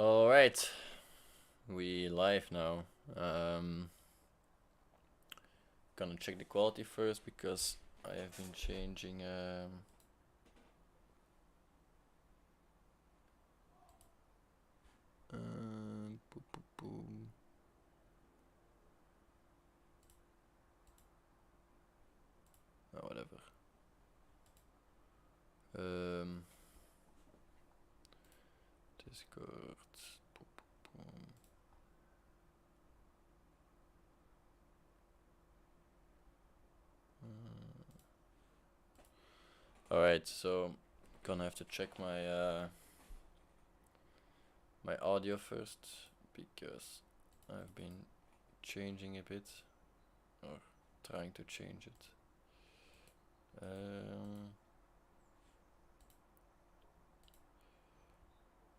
Alright, we live now. Gonna check the quality first because I have been changing oh, whatever. Discord. Alright, so gonna have to check my my audio first because I've been changing a bit or trying to change it.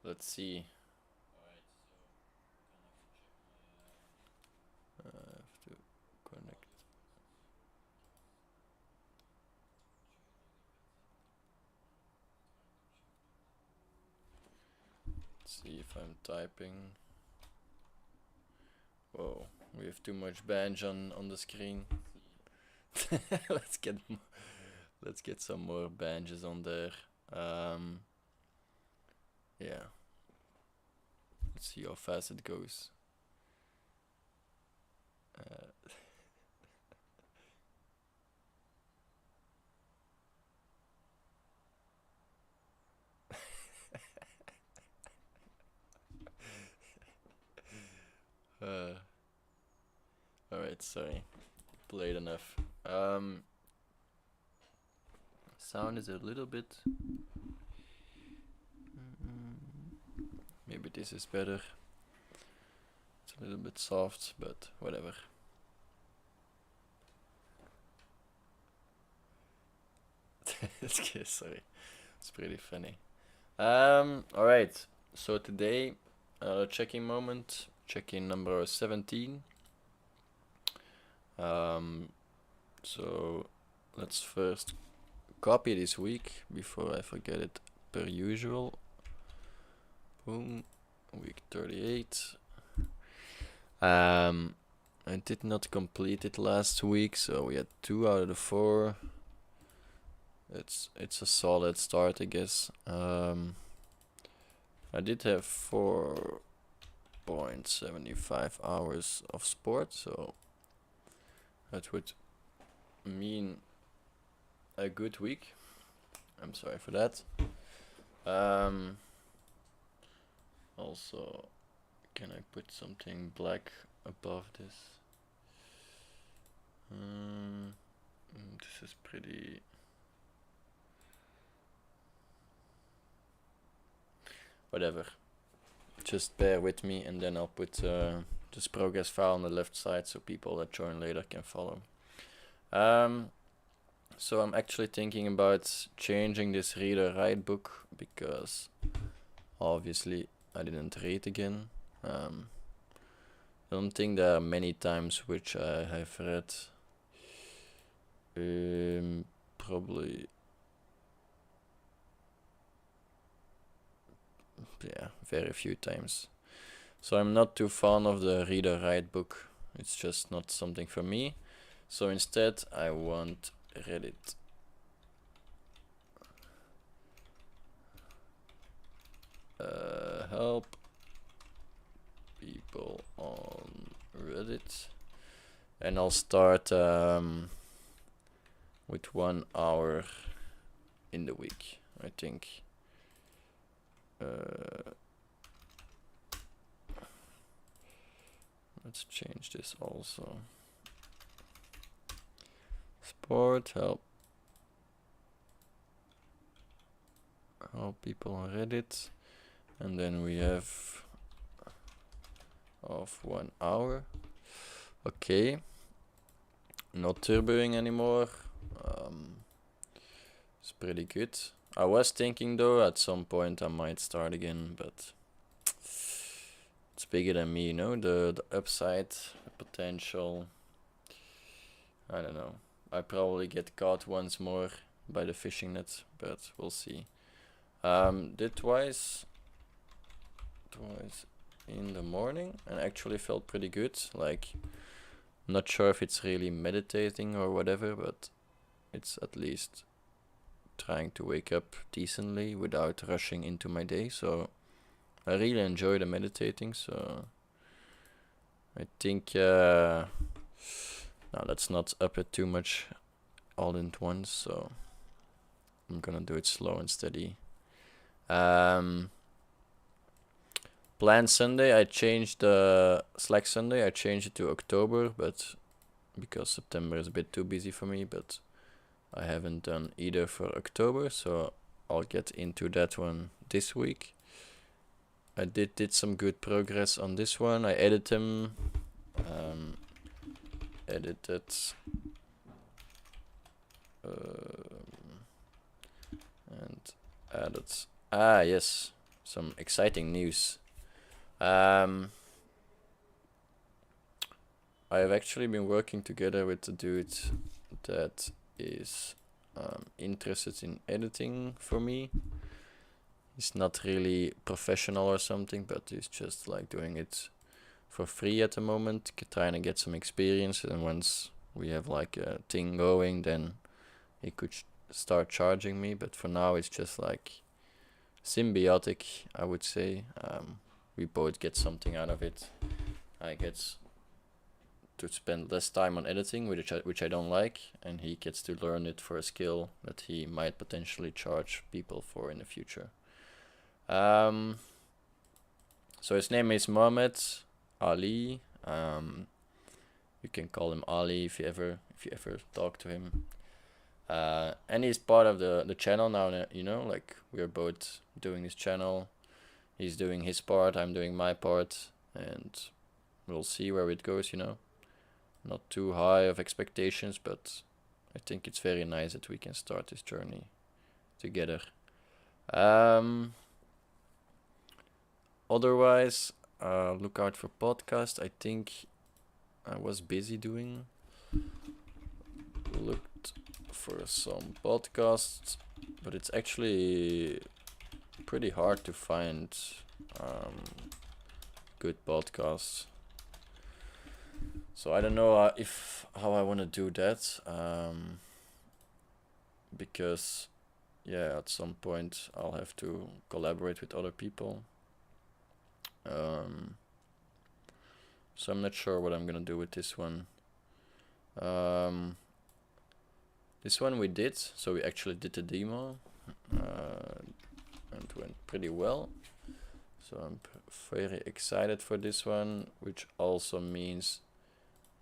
Let's see. I have to connect. Let's see if I'm typing. Whoa, we have too much banj on the screen. let's get some more banjos on there. Yeah. Let's see how fast it goes. Alright, sorry. Played enough. Sound is a little bit... Maybe this is better. It's a little bit soft, but whatever. Sorry. It's pretty funny. Alright. So today, check-in moment. Check-in number 17. So let's first copy this week before I forget it per usual. Boom. Week 38. I did not complete it last week, so we had 2 out of the 4. It's a solid start, I guess. I did have 4.75 hours of sport, so that would mean a good week. I'm sorry for that. Also, can I put something black above this? This is pretty... Whatever. Just bear with me, and then I'll put this progress file on the left side so people that join later can follow. So I'm actually thinking about changing this read-or-write book because obviously I didn't read again. I don't think there are many times which I have read. Probably, yeah, very few times. So I'm not too fond of the read-or-write book. It's just not something for me. So instead I want Reddit. Help people on Reddit. And I'll start with 1 hour in the week, I think. Let's change this also. Sport, help people on Reddit. And then we have of 1 hour. Okay. Not turboing anymore. It's pretty good. I was thinking though at some point I might start again, but it's bigger than me, you know, the upside, the potential. I don't know. I probably get caught once more by the fishing net, but we'll see. Did twice twice in the morning and actually felt pretty good. Like, not sure if it's really meditating or whatever, but it's at least trying to wake up decently without rushing into my day. So I really enjoy the meditating. So I think now let's not up it too much all in once. So I'm gonna do it slow and steady. Planned Sunday, I changed the Slack Sunday. I changed it to October, but because September is a bit too busy for me. But I haven't done either for October, so I'll get into that one this week. I did some good progress on this one. I edited him, edited, and added. Yes, some exciting news. I have actually been working together with a dude that is interested in editing for me. He's not really professional or something, but he's just like doing it for free at the moment, trying to get some experience. And once we have like a thing going, then he could start charging me. But for now, it's just like symbiotic, I would say. We both get something out of it. I get to spend less time on editing, which I don't like, and he gets to learn it for a skill that he might potentially charge people for in the future. So his name is Mohammed Ali. You can call him Ali if you ever talk to him. And he's part of the channel now. You know, like we're both doing this channel. He's doing his part, I'm doing my part, and we'll see where it goes, you know. Not too high of expectations, but I think it's very nice that we can start this journey together. Otherwise, look out for podcast. I think I was busy doing. Looked for some podcasts, but it's actually pretty hard to find good podcasts. So I don't know how I want to do that, because yeah, at some point I'll have to collaborate with other people. So I'm not sure what I'm gonna do with this one. This one we did, so we actually did the demo. And went pretty well, so I'm very excited for this one, which also means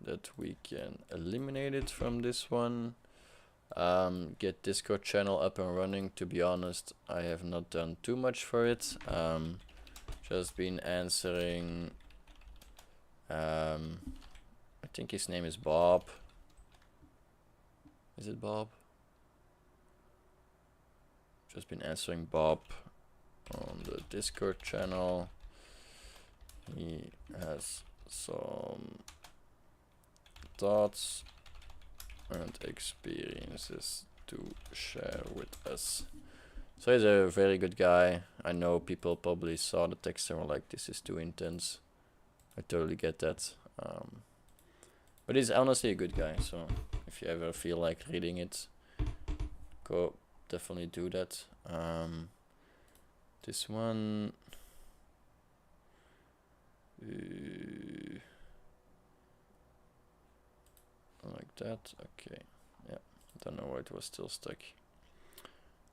that we can eliminate it from this one. Get Discord channel up and running. To be honest, I have not done too much for it. Just been answering, I think his name is Bob. Is it Bob? Just been answering Bob on the Discord channel. He has some thoughts and experiences to share with us. So he's a very good guy. I know people probably saw the text and were like, this is too intense. I totally get that. But he's honestly a good guy, so if you ever feel like reading it, go definitely do that. This one, like that. Okay, yeah. Don't know why it was still stuck.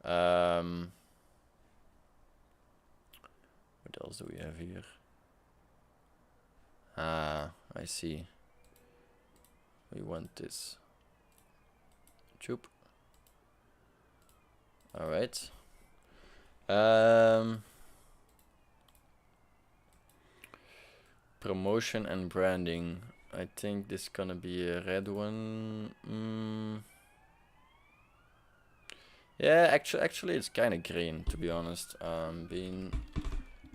What else do we have here? I see. We want this. Choop. All right. Promotion and branding. I think this is gonna be a red one. Yeah, actually it's kind of green, to be honest. Being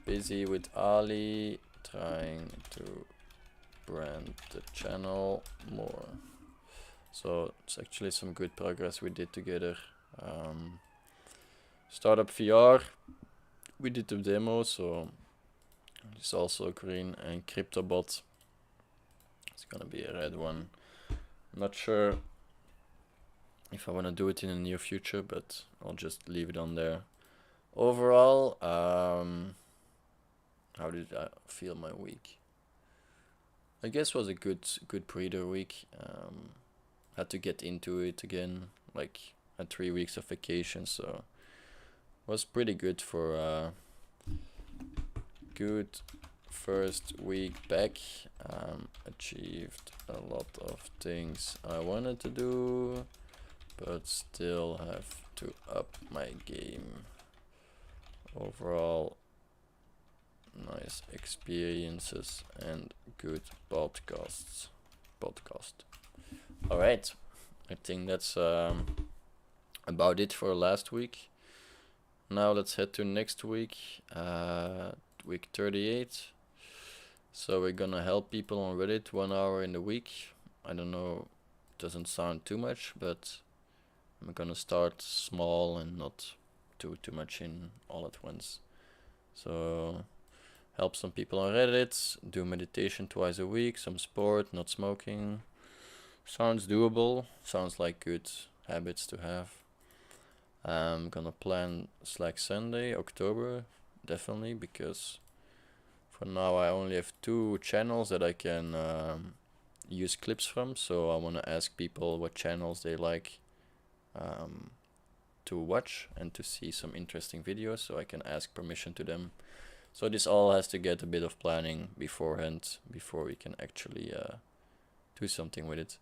busy with Ali, trying to brand the channel more. So it's actually some good progress we did together. Startup VR, we did the demo, so It's also green, and CryptoBot. It's gonna be a red one. I'm not sure if I want to do it in the near future, but I'll just leave it on there. Overall, how did I feel my week? I guess it was a good breather week. Had to get into it again. Like, had 3 weeks of vacation, so was pretty good for good first week back. Achieved a lot of things I wanted to do, but still have to up my game. Overall, nice experiences and good podcast. All right, I think that's about it for last week. Now let's head to next week, week 38. So we're gonna help people on Reddit 1 hour in the week. I don't know, doesn't sound too much, but I'm gonna start small and not do too much in all at once. So help some people on Reddit, do meditation 2 a week, some sport, not smoking. Sounds doable, sounds like good habits to have. I'm gonna plan Slack Sunday, October, definitely, because for now I only have 2 channels that I can use clips from, so I wanna ask people what channels they like to watch and to see some interesting videos, so I can ask permission to them. So this all has to get a bit of planning beforehand before we can actually do something with it.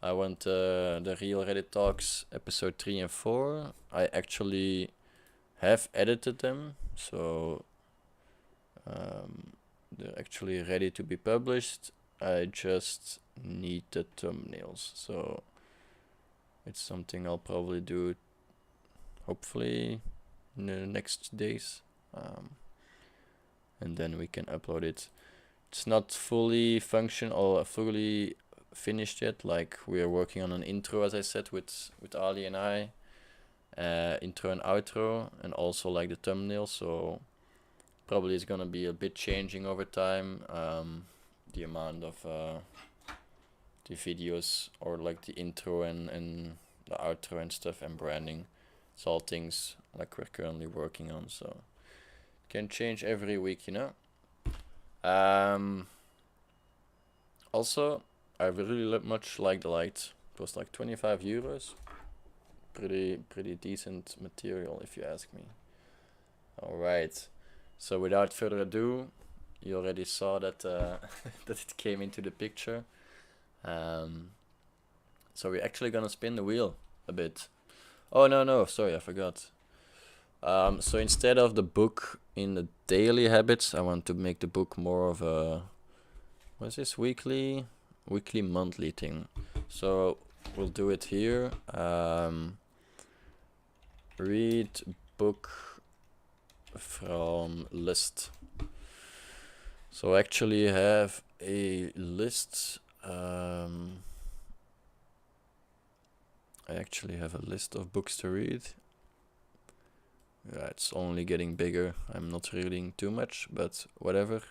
I want the Real Reddit Talks episode 3 and 4. I actually have edited them, so they're actually ready to be published. I just need the thumbnails, so it's something I'll probably do hopefully in the next days, and then we can upload it. It's not fully functional or fully finished yet. Like, we are working on an intro, as I said, with Ali and I, intro and outro, and also like the thumbnail. So probably it's gonna be a bit changing over time. The amount of the videos, or like the intro and the outro and stuff, and branding. It's all things like we're currently working on, so it can change every week, you know. Also, I really much like the light. It was like 25 euros. Pretty decent material, if you ask me. Alright, so without further ado, you already saw that that it came into the picture. So we're actually gonna spin the wheel a bit. Oh no, sorry, I forgot. So instead of the book in the daily habits, I want to make the book more of a, what's this, weekly monthly thing. So we'll do it here. Read book from list. So I actually have a list. I actually have a list of books to read. Yeah, it's only getting bigger. I'm not reading too much, but whatever.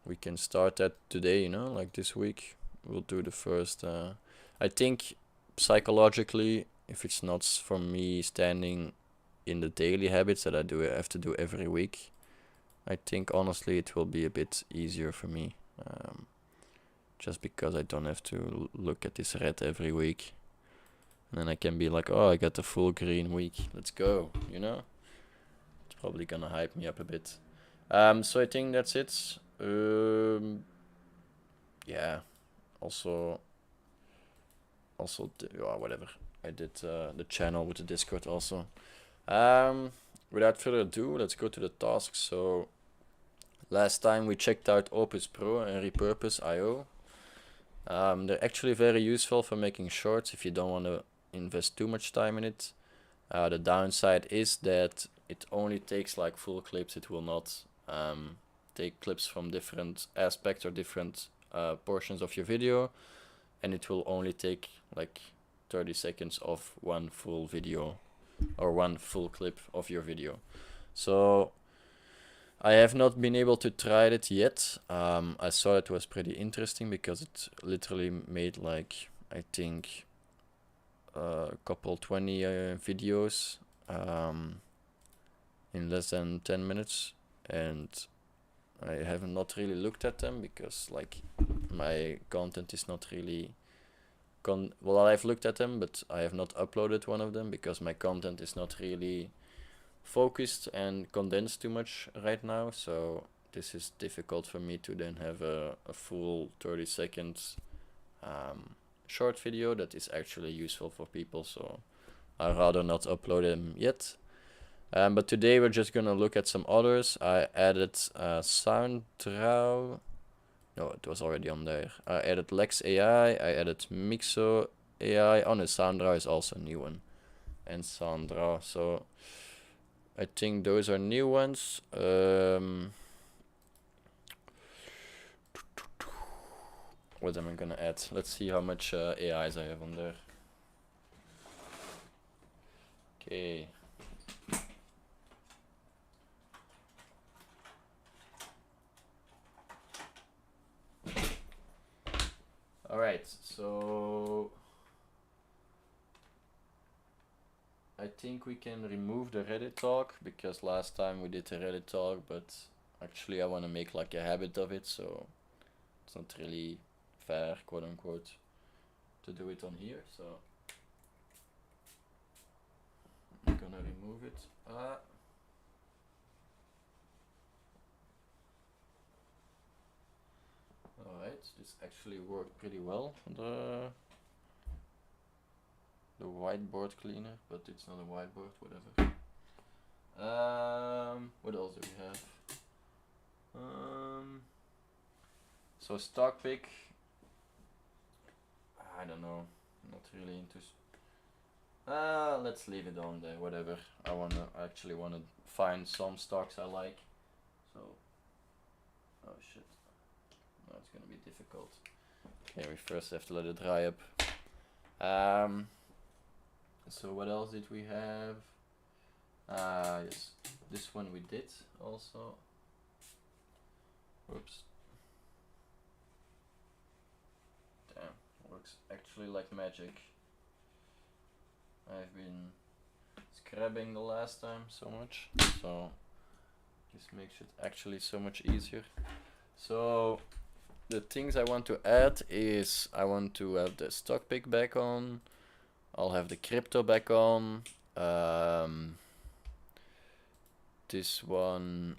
We can start that today, you know, like this week. We'll do the first. I think psychologically, if it's not for me standing in the daily habits that I have to do every week, I think honestly it will be a bit easier for me. Just because I don't have to look at this red every week. And then I can be like, oh, I got the full green week. Let's go, you know? It's probably gonna hype me up a bit. So I think that's it. Yeah. Also, whatever. I did the channel with the Discord also. Without further ado, let's go to the tasks. So last time we checked out Opus Pro and Repurpose.io. They're actually very useful for making shorts if you don't want to invest too much time in it. The downside is that it only takes like full clips. It will not take clips from different aspects or different portions of your video, and it will only take like 30 seconds of one full video or one full clip of your video. So I have not been able to try it yet. I saw it was pretty interesting because it literally made like, I think, a couple 20 videos in less than 10 minutes, and I have not really looked at them because like my content is not really well, I've looked at them, but I have not uploaded one of them because my content is not really focused and condensed too much right now, so this is difficult for me to then have a full 30 seconds short video that is actually useful for people, so I'd rather not upload them yet. But today we're just gonna look at some others. I added Sounddraw. No, it was already on there. I added Lex AI. I added Mixo AI. Oh no, Sounddraw is also a new one. And Sounddraw. So I think those are new ones. What am I gonna add? Let's see how much AIs I have on there. Okay. Alright, so I think we can remove the Reddit talk because last time we did a Reddit talk, but actually I want to make like a habit of it, so it's not really fair, quote unquote, to do it on here, so I'm gonna remove it. Alright, this actually worked pretty well, the whiteboard cleaner, but it's not a whiteboard, whatever. What else do we have? So stock pick, I don't know, not really into. Let's leave it on there, whatever. I actually wanna find some stocks I like. So, oh shit, no, it's gonna be difficult. Okay, we first have to let it dry up. So what else did we have? Yes, this one we did also. Whoops. Damn, works actually like magic. I've been scrubbing the last time so much, so this makes it actually so much easier. So the things I want to add is I want to have the stock pick back on. I'll have the crypto back on. This one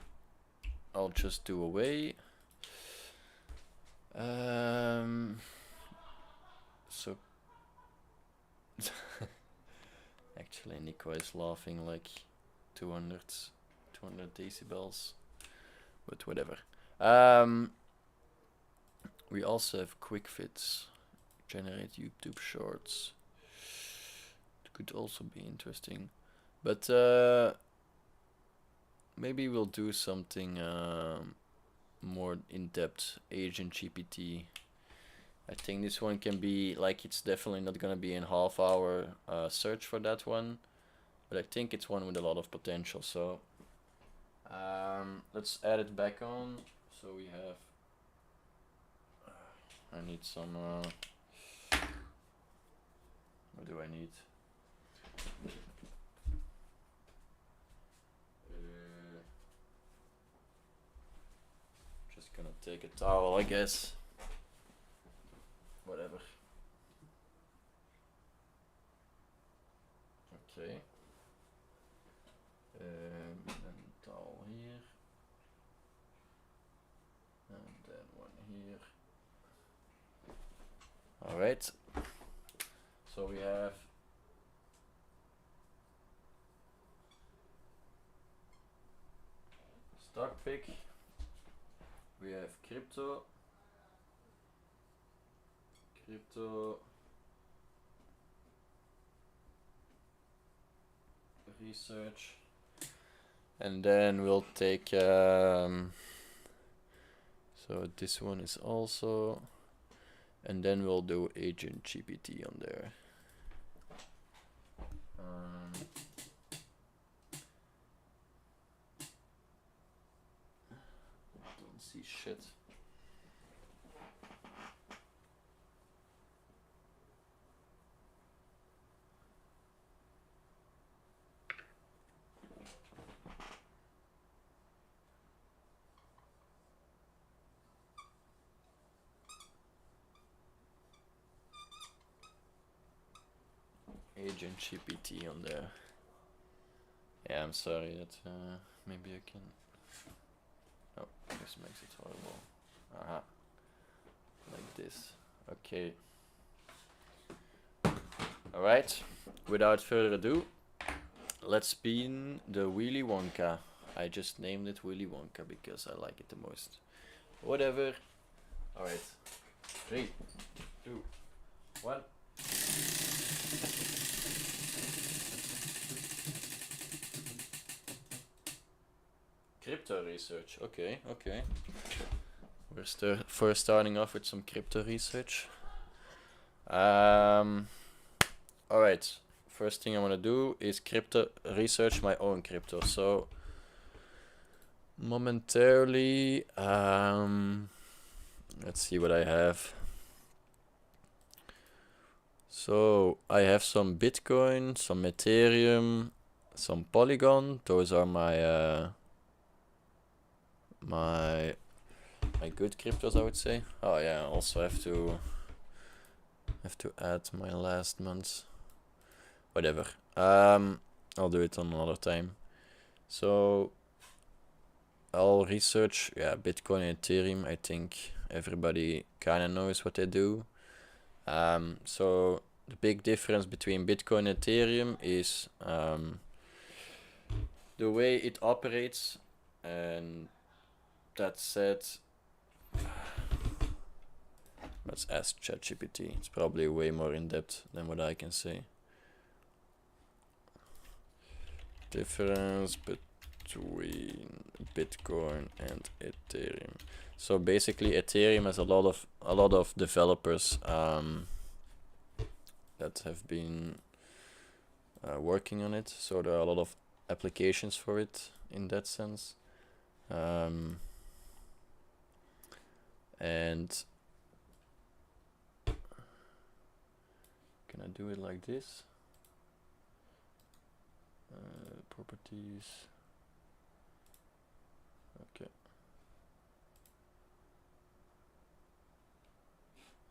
I'll just do away. So actually Nico is laughing like 200 decibels, but whatever. We also have quick fits, generate YouTube shorts. It could also be interesting, but maybe we'll do something more in-depth. Agent GPT. I think this one can be like, it's definitely not gonna be in half-hour search for that one, but I think it's one with a lot of potential. So let's add it back on. So we have. I need some. What do I need? Just gonna take a towel, I guess. Whatever. Okay. And towel here. And then one here. Alright. So we have stock pick. We have crypto. Research, and then we'll take so this one is also, and then we'll do Agent GPT on there. see shit. Agent GPT on there. Yeah, I'm sorry that maybe I can. Oh, this makes it horrible. Aha. Like this. Okay. Alright, without further ado, let's spin the Willy Wonka. I just named it Willy Wonka because I like it the most. Whatever. Alright. 3, 2, 1. Crypto research. Okay, okay. We're first starting off with some crypto research. Alright. First thing I want to do is crypto research my own crypto. So momentarily, let's see what I have. So I have some Bitcoin, some Ethereum, some Polygon. Those are my my good cryptos, I would say. Oh yeah, I also have to add my last month's. Whatever. I'll do it on another time. So I'll research, yeah, Bitcoin and Ethereum. I think everybody kind of knows what they do. So the big difference between Bitcoin and Ethereum is the way it operates, and that said, let's ask ChatGPT. It's probably way more in depth than what I can say. Difference between Bitcoin and Ethereum. So basically, Ethereum has a lot of developers that have been working on it. So there are a lot of applications for it in that sense. And can I do it like this? Properties. Okay.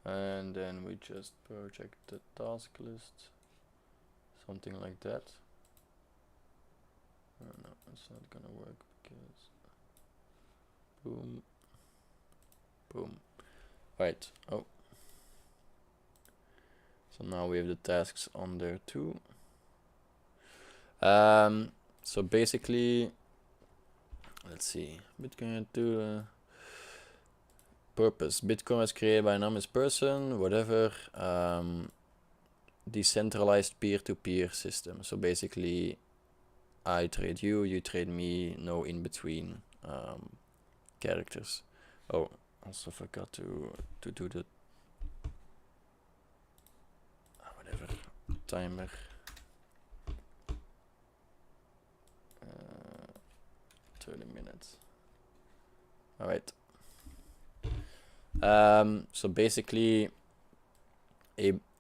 And then we just project the task list. Something like that. Oh, no, it's not gonna work because boom. Boom. Right. Oh. So now we have the tasks on there too. So basically, let's see. Bitcoin to purpose. Bitcoin was created by an anonymous person, whatever. Decentralized peer-to-peer system. So basically, I trade you, you trade me, no in between characters. Oh, also forgot to do the whatever timer. 30 minutes. All right. So basically,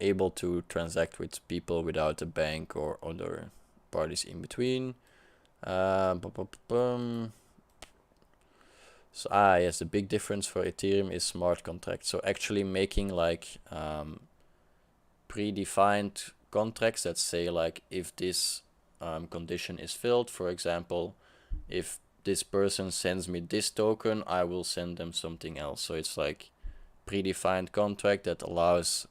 able to transact with people without a bank or other parties in between. So yes, the big difference for Ethereum is smart contracts. So actually making like predefined contracts that say like if this condition is filled, for example, if this person sends me this token, I will send them something else. So it's like predefined contract that allows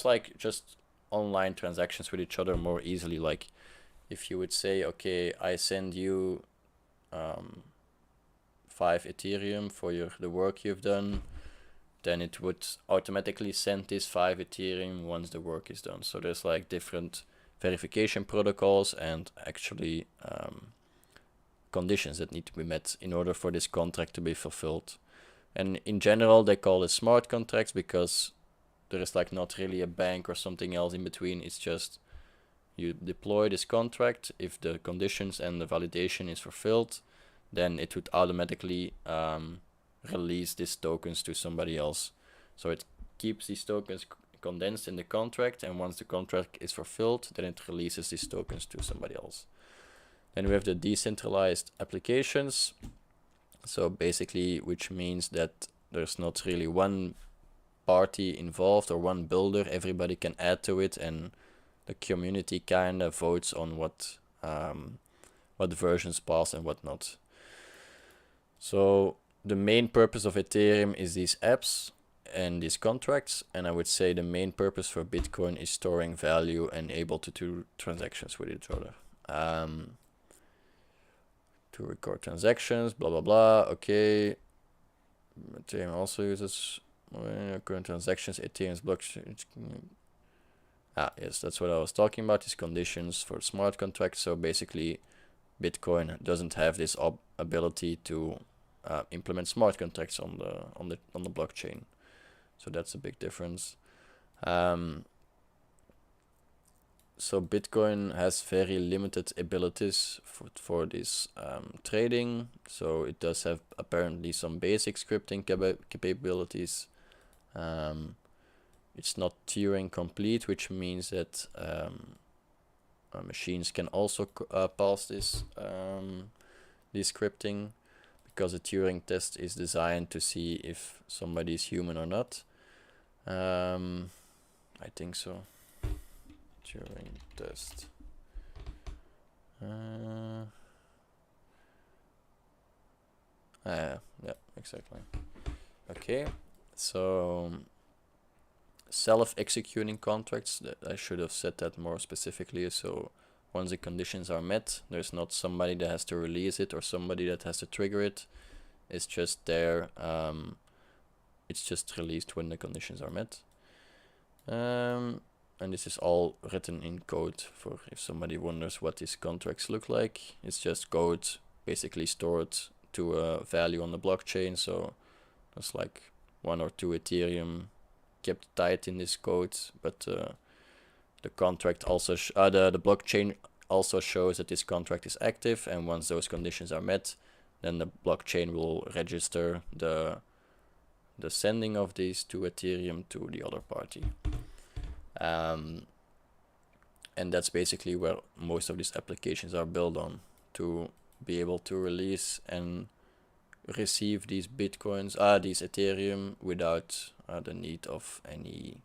like just online transactions with each other more easily. Like if you would say, okay, I send you 5 Ethereum for the work you've done, then it would automatically send this 5 Ethereum once the work is done. So there's like different verification protocols and actually conditions that need to be met in order for this contract to be fulfilled. And in general, they call it smart contracts because there is like not really a bank or something else in between. It's just you deploy this contract. If the conditions and the validation is fulfilled, then it would automatically release these tokens to somebody else. So it keeps these tokens condensed in the contract, and once the contract is fulfilled, then it releases these tokens to somebody else. Then we have the decentralized applications. So basically, which means that there's not really one party involved or one builder. Everybody can add to it, and the community kind of votes on what versions pass and what not. So the main purpose of Ethereum is these apps and these contracts, and I would say the main purpose for Bitcoin is storing value and able to do transactions with each other. To record transactions, blah blah blah. Okay, Ethereum also uses current transactions. Ethereum's blockchain. Yes, that's what I was talking about. These conditions for smart contracts. So basically, Bitcoin doesn't have this ability to implement smart contracts on the blockchain. So that's a big difference. So Bitcoin has very limited abilities for this trading. So it does have apparently some basic scripting capabilities. It's not Turing complete, which means that machines can also pass this scripting, because a Turing test is designed to see if somebody is human or not. I think so. Turing test. Yeah, exactly. Okay, so self-executing contracts, that I should have said that more specifically. So once the conditions are met, there's not somebody that has to release it or somebody that has to trigger it. It's just there. It's just released when the conditions are met. And this is all written in code, for if somebody wonders what these contracts look like. It's just code basically stored to a value on the blockchain. So there's like 1 or 2 Ethereum kept tight in this code, but the contract also the blockchain also shows that this contract is active, and once those conditions are met, then the blockchain will register the sending of these 2 Ethereum to the other party. And that's basically where most of these applications are built on, to be able to release and receive these bitcoins, these Ethereum, without the need of any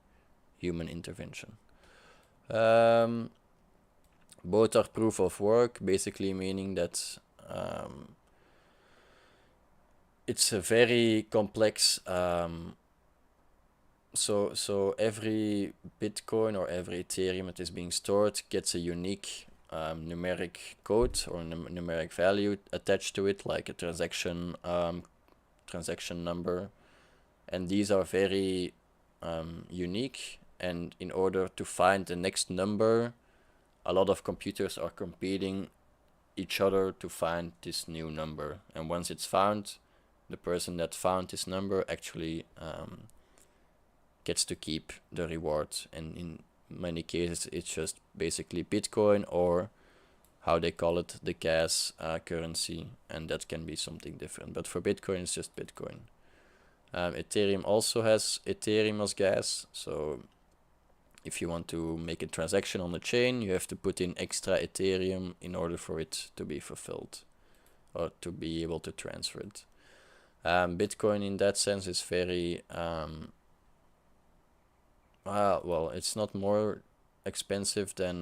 human intervention. Both are proof of work, basically meaning that it's a very complex. So every Bitcoin or every Ethereum that is being stored gets a unique numeric code or numeric value attached to it, like a transaction number, and these are very unique. And in order to find the next number, a lot of computers are competing each other to find this new number. And once it's found, the person that found this number actually gets to keep the reward. And in many cases, it's just basically Bitcoin, or how they call it, the gas currency, and that can be something different. But for Bitcoin, it's just Bitcoin. Ethereum also has Ethereum as gas. So if you want to make a transaction on the chain, you have to put in extra Ethereum in order for it to be fulfilled, or to be able to transfer it. Bitcoin in that sense is very well, it's not more expensive than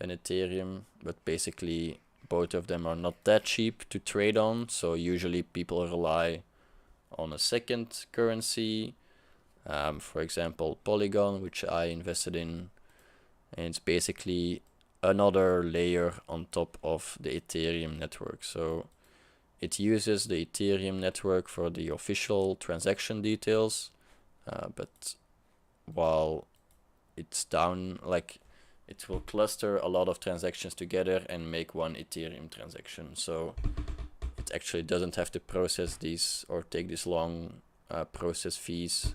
Ethereum, but basically both of them are not that cheap to trade on. So usually people rely on a second currency, for example Polygon, which I invested in, and it's basically another layer on top of the Ethereum network. So it uses the Ethereum network for the official transaction details, but while it's down, like, it will cluster a lot of transactions together and make one Ethereum transaction. So it actually doesn't have to process these or take this long process fees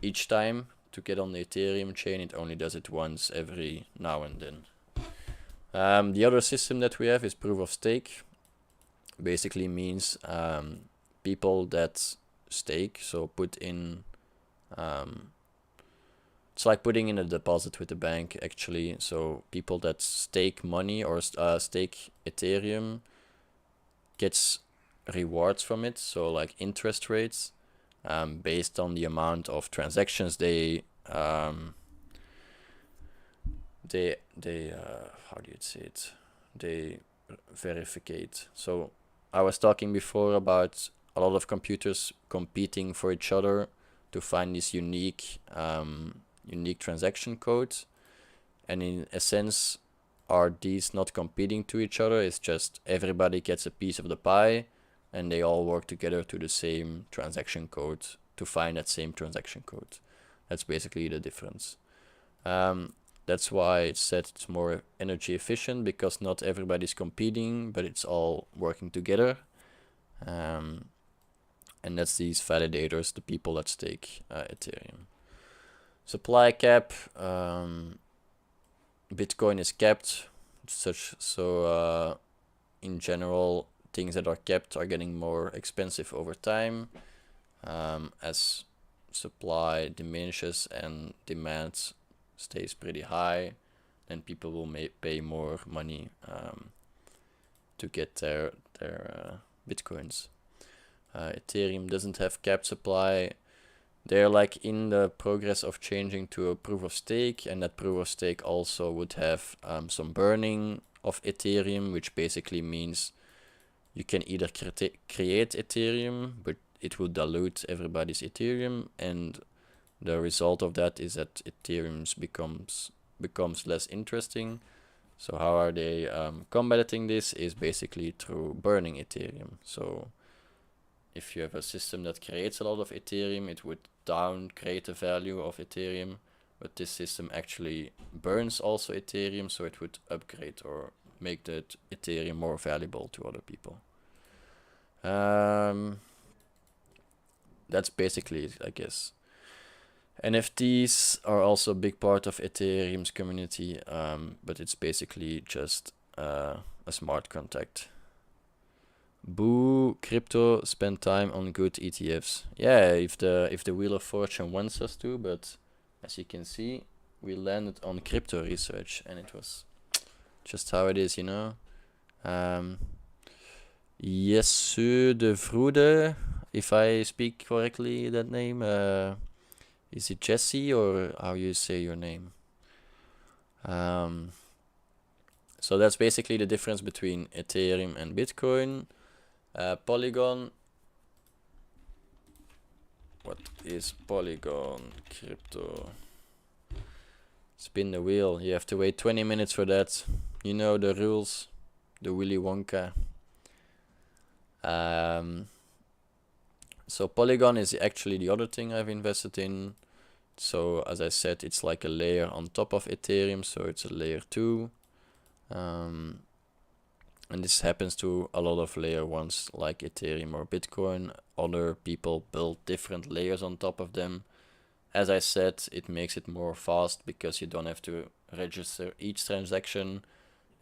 each time to get on the Ethereum chain. It only does it once every now and then. The other system that we have is proof of stake. basically means people that stake, so put in, it's like putting in a deposit with the bank actually. So people that stake money or stake Ethereum gets rewards from it, so like interest rates, based on the amount of transactions they how do you say it? They verificate. So I was talking before about a lot of computers competing for each other to find this unique transaction codes, and in a sense, are these not competing to each other? It's just everybody gets a piece of the pie, and they all work together to the same transaction code to find that same transaction code. That's basically the difference. That's why it's said it's more energy efficient, because not everybody's competing, but it's all working together. And that's these validators, the people that stake Ethereum. Supply cap. Bitcoin is capped. So in general, things that are kept are getting more expensive over time, as supply diminishes and demand stays pretty high. Then people will pay more money to get their bitcoins. Ethereum doesn't have capped supply. They're like in the progress of changing to a proof of stake, and that proof of stake also would have some burning of Ethereum, which basically means you can either create Ethereum, but it will dilute everybody's Ethereum, and the result of that is that Ethereum becomes less interesting. So how are they combating this? Is basically through burning Ethereum. So if you have a system that creates a lot of Ethereum, it would downgrade the value of Ethereum, but this system actually burns also Ethereum, so it would upgrade or make that Ethereum more valuable to other people. That's basically it, I guess. NFTs are also a big part of Ethereum's community, but it's basically just a smart contract. Boo, crypto, spend time on good ETFs. Yeah, if the Wheel of Fortune wants us to, but as you can see, we landed on crypto research, and it was just how it is, you know. Jesu de Vroede, if I speak correctly that name. Is it Jesse, or how you say your name? So that's basically the difference between Ethereum and Bitcoin. Polygon. What is Polygon crypto? Spin the wheel. You have to wait 20 minutes for that. You know the rules. The Willy Wonka. So Polygon is actually the other thing I've invested in. So as I said, it's like a layer on top of Ethereum, so it's a layer 2. And this happens to a lot of layer 1s like Ethereum or Bitcoin. Other people build different layers on top of them. As I said, it makes it more fast because you don't have to register each transaction,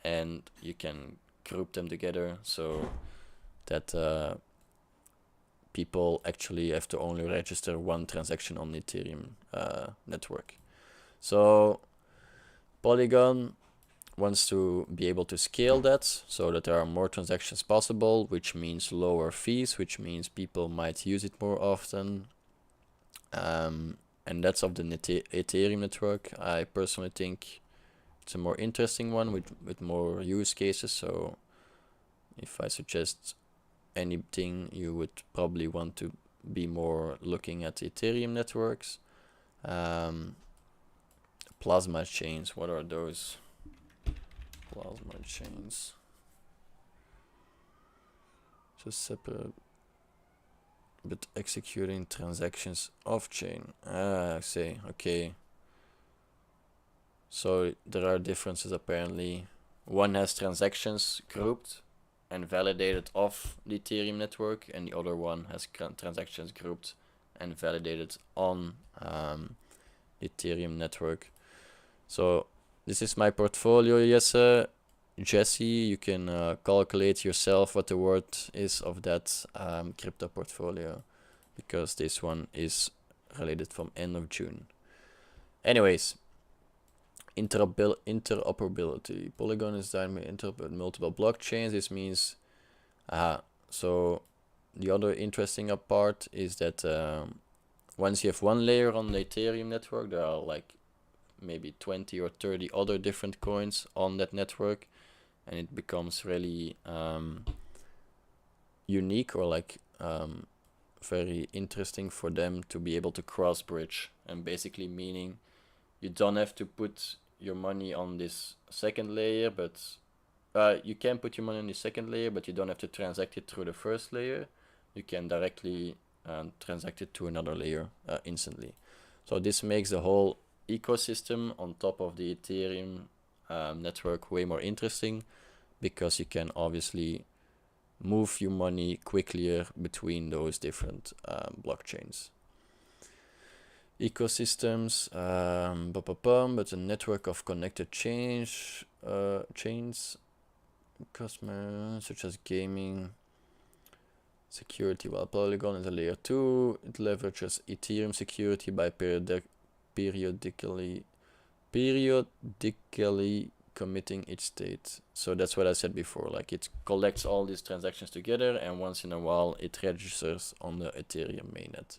and you can group them together so that people actually have to only register one transaction on the Ethereum network. So Polygon wants to be able to scale that so that there are more transactions possible, which means lower fees, which means people might use it more often. And that's of the Ethereum network. I personally think it's a more interesting one with more use cases. So if I suggest anything, you would probably want to be more looking at Ethereum networks. Plasma chains, what are those? Plasma chains. Just separate, but executing transactions off-chain. I see, okay. So there are differences apparently. One has transactions grouped and validated off the Ethereum network, and the other one has transactions grouped and validated on the Ethereum network. So this is my portfolio, Jesse. Jesse, you can calculate yourself what the worth is of that crypto portfolio, because this one is related from end of June. Anyways, interoperability. Polygon is designed to interoperate with multiple blockchains. This means, so the other interesting part is that once you have one layer on the Ethereum network, there are like maybe 20 or 30 other different coins on that network, and it becomes really unique, or like very interesting for them to be able to cross bridge, and basically meaning you don't have to put your money on this second layer, but you can put your money on the second layer, but you don't have to transact it through the first layer. You can directly transact it to another layer instantly. So this makes the whole ecosystem on top of the Ethereum network way more interesting, because you can obviously move your money quicker between those different blockchains. Ecosystems, but a network of connected chains, customers such as gaming, security. While Polygon is a layer 2, it leverages Ethereum security by periodically committing each state. So that's what I said before, like it collects all these transactions together, and once in a while it registers on the Ethereum mainnet.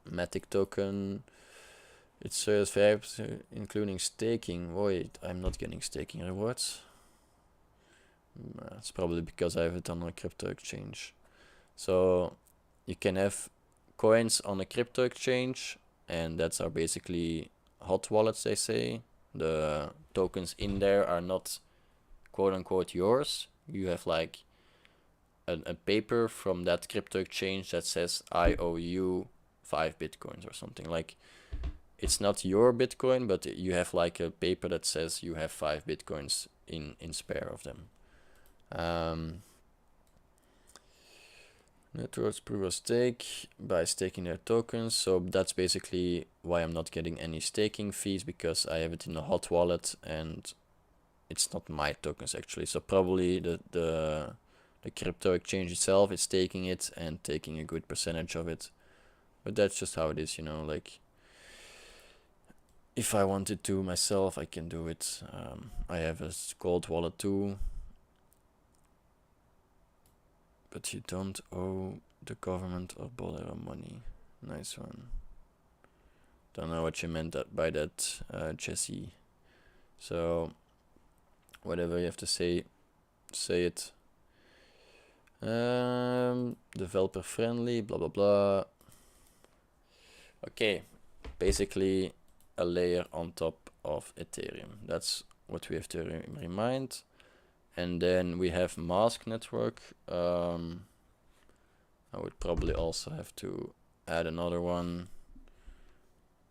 Matic token, it serves verbs including staking. Wait, I'm not getting staking rewards. It's probably because I have it on a crypto exchange. So you can have coins on a crypto exchange, and that's are basically hot wallets, they say. The tokens in there are not quote unquote yours. You have like a paper from that crypto exchange that says I owe you 5 bitcoins or something. Like, it's not your Bitcoin, but you have like a paper that says you have 5 bitcoins in spare of them. Networks proof of stake by staking their tokens. So that's basically why I'm not getting any staking fees, because I have it in a hot wallet and it's not my tokens actually. So probably the crypto exchange itself is taking it and taking a good percentage of it. But that's just how it is, you know, like if I wanted to myself, I can do it. I have a gold wallet too. But you don't owe the government or borrow money. Nice one. Don't know what you meant by that, Jesse. So, whatever you have to say it. Developer friendly, blah blah blah. Okay, basically a layer on top of Ethereum. That's what we have to remind. And then we have mask network. I would probably also have to add another one.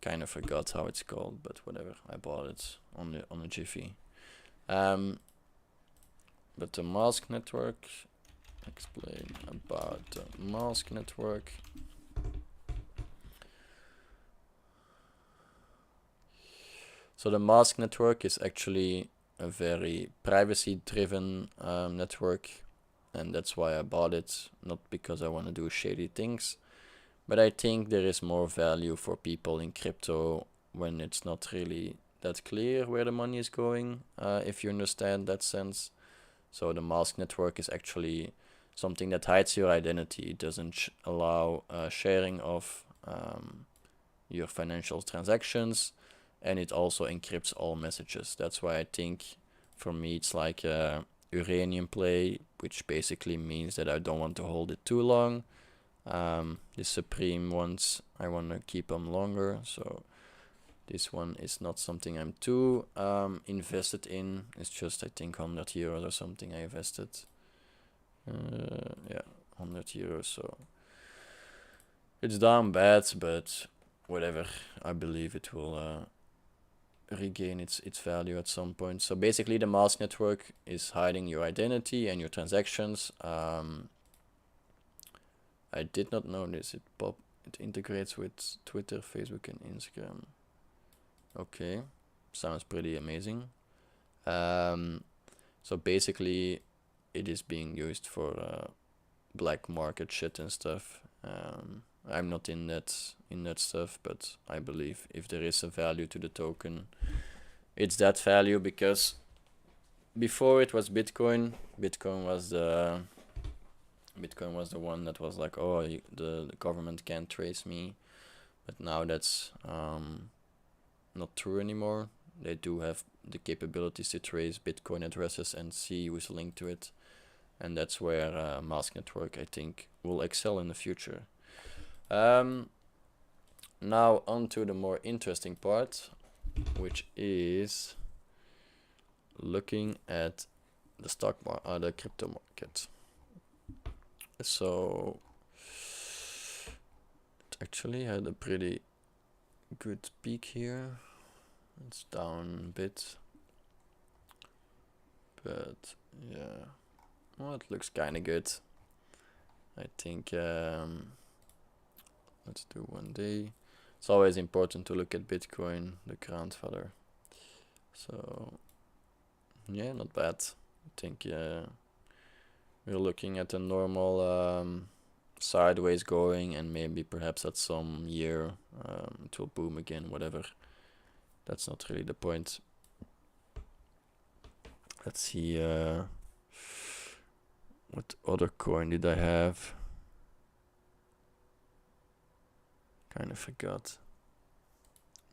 Kind of forgot how it's called, but whatever. I bought it on the Jiffy. But the mask network. Explain about the mask network. So the mask network is actually a very privacy-driven network, and that's why I bought it, not because I want to do shady things, but I think there is more value for people in crypto when it's not really that clear where the money is going, if you understand that sense. So the mask network is actually something that hides your identity. It doesn't allow sharing of your financial transactions, and it also encrypts all messages. That's why I think for me it's like a uranium play, which basically means that I don't want to hold it too long. The Supreme ones, I want to keep them longer, so this one is not something I'm too invested in. It's just, I think, 100 euros or something I invested. Yeah, 100 euros, so it's down bad, but whatever. I believe it will regain its value at some point. So basically the mask network is hiding your identity and your transactions. I did not know this. It integrates with Twitter, Facebook and Instagram. Okay, sounds pretty amazing. So basically, it is being used for black market shit and stuff. I'm not in that stuff, but I believe if there is a value to the token, it's that value, because before it was Bitcoin. Bitcoin was the one that was like, oh, the government can't trace me, but now that's not true anymore. They do have the capabilities to trace Bitcoin addresses and see who's linked to it, and that's where Mask Network, I think, will excel in the future. Now on to the more interesting part, which is looking at the the crypto market. So it actually had a pretty good peak here. It's down a bit, but yeah, well, it looks kind of good. I think let's do 1 day. It's always important to look at Bitcoin, the grandfather. So yeah, not bad. I think we're looking at a normal sideways going, and maybe perhaps at some year it will boom again, whatever. That's not really the point. Let's see, what other coin did I have? Kind of forgot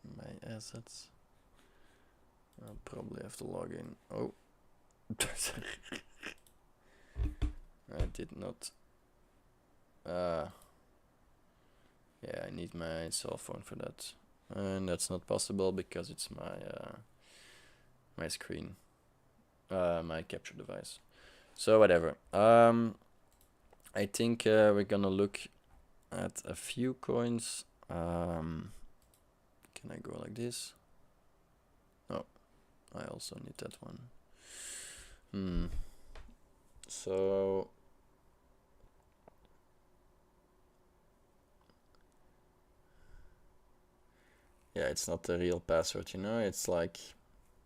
my assets. I'll probably have to log in. Oh. I did not. Yeah, I need my cell phone for that, and that's not possible because it's my screen, my capture device. So whatever. I think we're gonna look at a few coins. Can I go like this? Oh, I also need that one. So yeah, it's not the real password, you know. It's like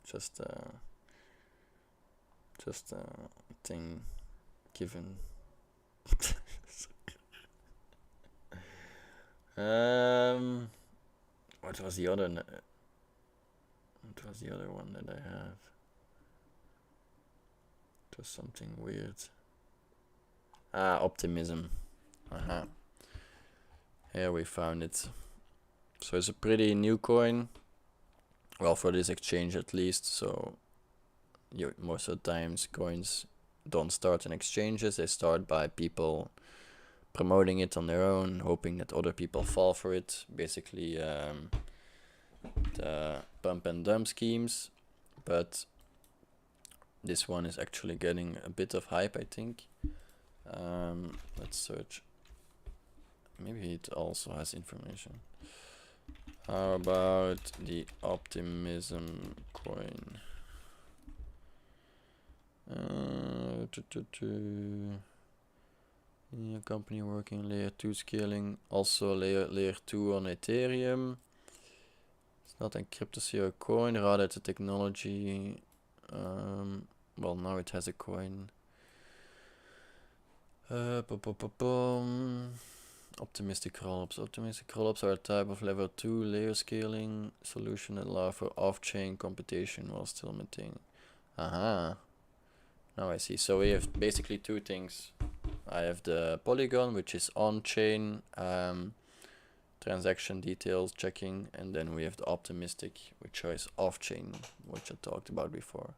just a thing given. What was the other? What was the other one that I have? It was something weird. Optimism. Here we found it. So it's a pretty new coin. Well, for this exchange at least. So most of the times coins don't start in exchanges. They start by people promoting it on their own, hoping that other people fall for it. Basically, the pump and dump schemes. But this one is actually getting a bit of hype, I think. Let's search. Maybe it also has information. How about the Optimism coin? Yeah, company working layer 2 scaling, also layer 2 on Ethereum. It's not a crypto coin, rather it's a technology. Well, now it has a coin. Optimistic rollups. Optimistic rollups are a type of level 2 layer scaling solution that allow for off-chain computation while still maintaining. Now I see. So we have basically two things. I have the Polygon, which is on-chain transaction details checking, and then we have the Optimistic, which is off-chain, which I talked about before.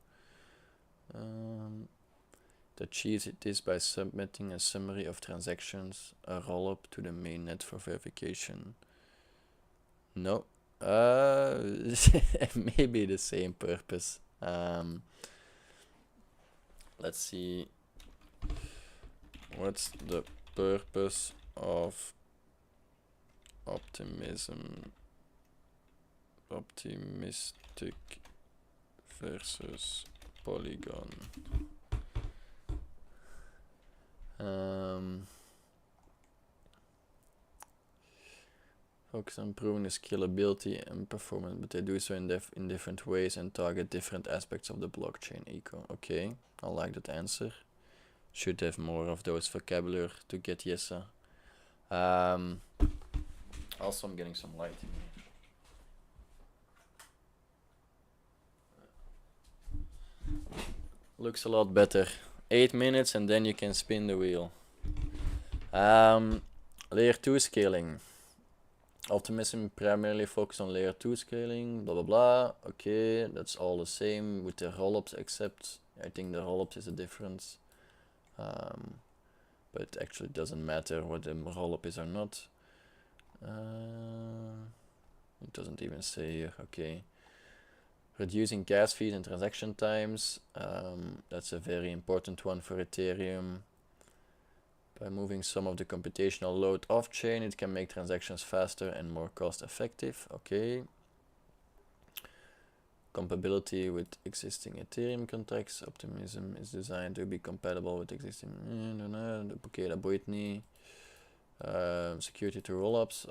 To achieve this by submitting a summary of transactions, a rollup to the mainnet for verification. No, maybe the same purpose. Let's see. What's the purpose of optimistic versus Polygon? Focus on improving the scalability and performance, but they do so in different ways and target different aspects of the blockchain eco. Okay, I like that answer. Should have more of those vocabulary to get Yesa. Also, I'm getting some light in here. Looks a lot better. 8 minutes and then you can spin the wheel. Layer 2 scaling. Optimism primarily focused on layer 2 scaling, blah blah blah. Okay, that's all the same with the rollups, except I think the rollups is a difference. But it actually doesn't matter what the rollup is or not. It doesn't even say here. Okay. Reducing gas fees and transaction times. That's a very important one for Ethereum. By moving some of the computational load off-chain, it can make transactions faster and more cost-effective. Okay. Compatibility with existing Ethereum contracts. Optimism is designed to be compatible with existing... Okay, dat boeit niet. Security to rollups.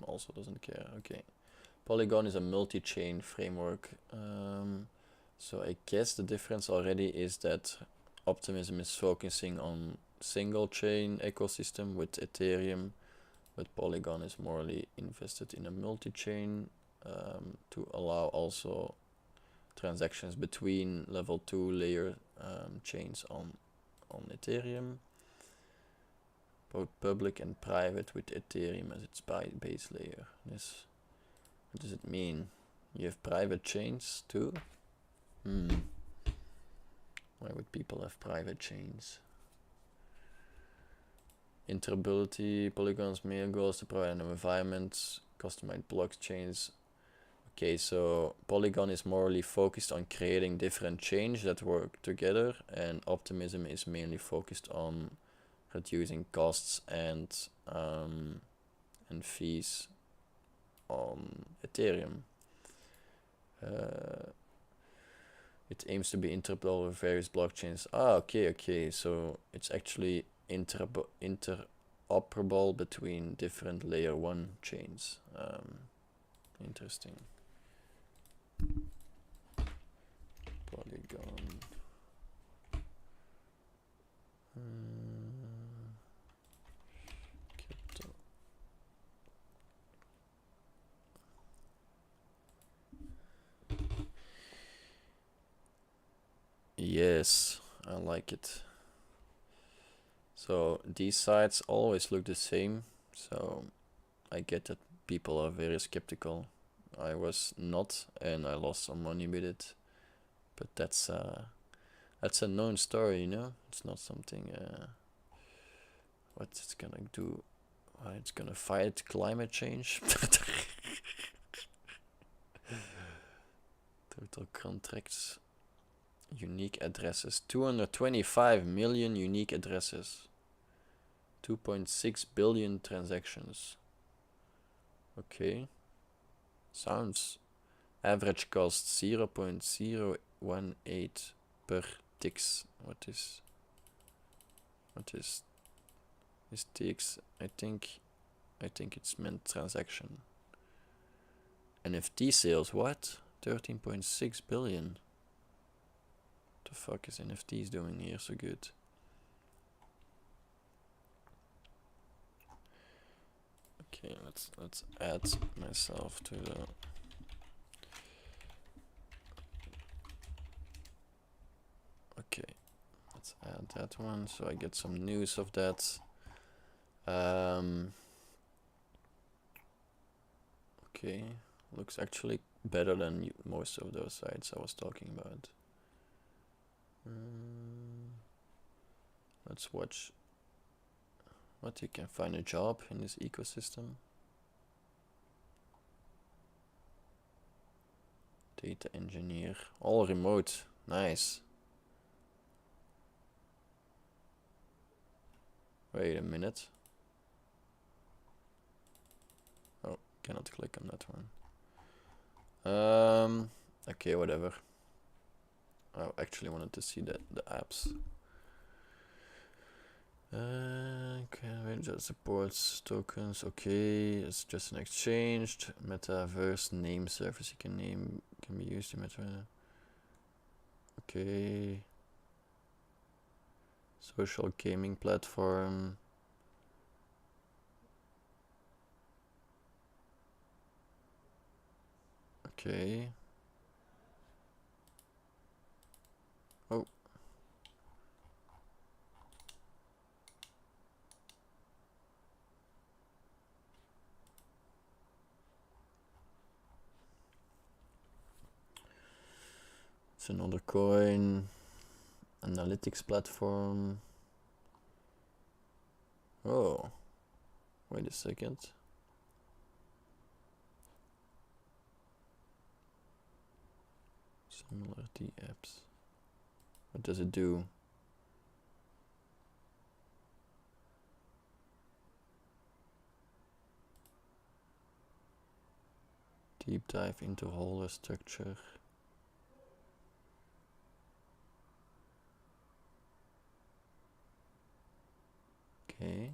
Also doesn't care. Okay. Polygon is a multi-chain framework. So I guess the difference already is that Optimism is focusing on single chain ecosystem with Ethereum, but Polygon is morely invested in a multi-chain to allow also transactions between level 2 layer chains on Ethereum, both public and private with Ethereum as its base layer. This, what does it mean? You have private chains too? Why would people have private chains? Interoperability, Polygon's main goal is to provide an environment, customized blockchains. Okay, so Polygon is morely focused on creating different chains that work together, and Optimism is mainly focused on reducing costs and fees on Ethereum. It aims to be interoperable with various blockchains. Okay, so it's actually interoperable between different layer 1 chains. Interesting. Polygon. Crypto. Yes, I like it. So these sites always look the same, so I get that people are very skeptical. I was not, and I lost some money with it, but that's a known story, you know. It's not something what it's gonna do. It's gonna fight climate change. Total contracts, unique addresses, 225 million unique addresses, 2.6 billion transactions. Okay, sounds. Average cost 0.018 per tix. What is tix? I think it's meant transaction. NFT sales, what? 13.6 billion. What the fuck is NFTs doing here so good? Okay, let's add myself to the okay, let's add that one so I get some news of that. Okay, looks actually better than most of those sites I was talking about. Let's watch what you can find a job in this ecosystem. Data engineer, all remote, nice. Wait a minute. Oh, cannot click on that one. Okay, whatever. I actually wanted to see the apps. Okay, that supports tokens. Okay, it's just an exchange. Metaverse name service. You can be used in meta. Okay. Social gaming platform. Okay. Oh. It's another coin. Analytics platform. Oh. Wait a second. Similar to apps. What does it do? Deep dive into holder structure. Okay.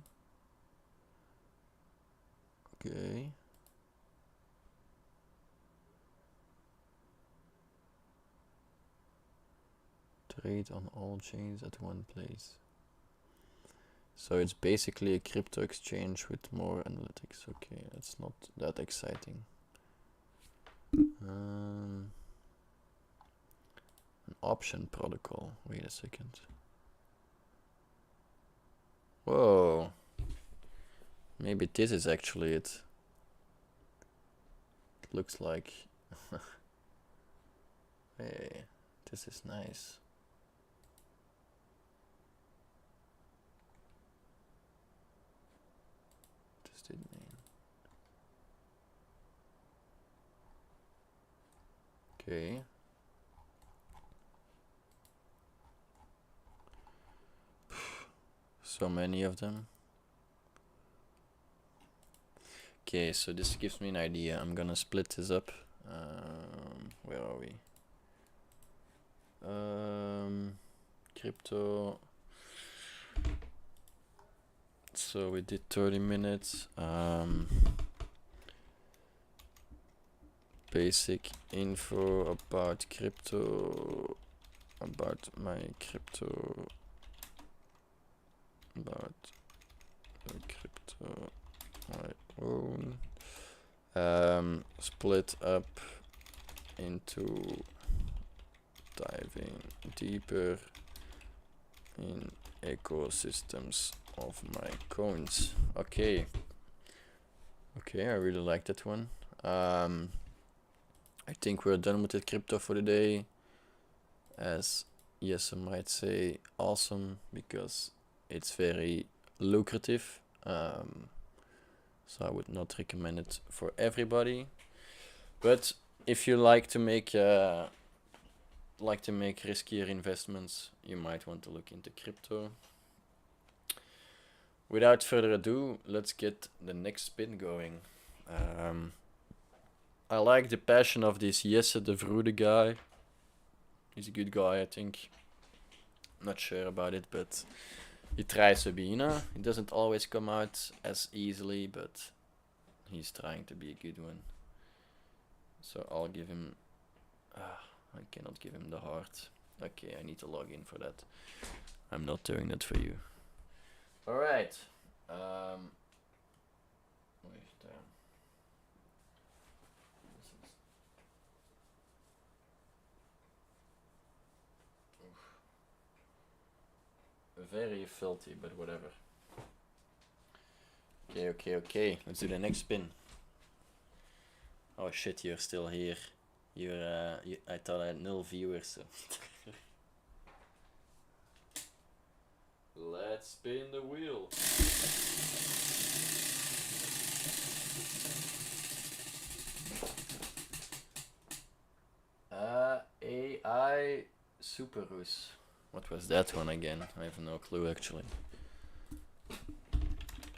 Okay. Trade on all chains at one place. So it's basically a crypto exchange with more analytics. Okay, that's not that exciting. An option protocol. Wait a second. Whoa. Maybe this is actually it. It looks like... Hey, this is nice. What does it mean? Okay. So many of them. Okay, so this gives me an idea. I'm gonna split this up. Where are we? Crypto. So we did 30 minutes. Basic info about crypto. About my crypto. About the crypto I own. Split up into diving deeper in ecosystems of my coins. Okay. Okay, I really like that one. I think we're done with the crypto for the day. As yes, I might say awesome, because it's very lucrative. So I would not recommend it for everybody. But if you like to make riskier investments, you might want to look into crypto. Without further ado, let's get the next spin going. I like the passion of this Jesse de Vroede guy. He's a good guy, I think. Not sure about it, but he tries to be, you know? It doesn't always come out as easily, but he's trying to be a good one. So I'll give him... I cannot give him the heart. Okay, I need to log in for that. I'm not doing that for you. Alright. Very filthy, but whatever. Okay. Let's do the next spin. Oh shit, you're still here. I thought I had 0 viewers. So. Let's spin the wheel. AI Superus. What was that one again? I have no clue actually.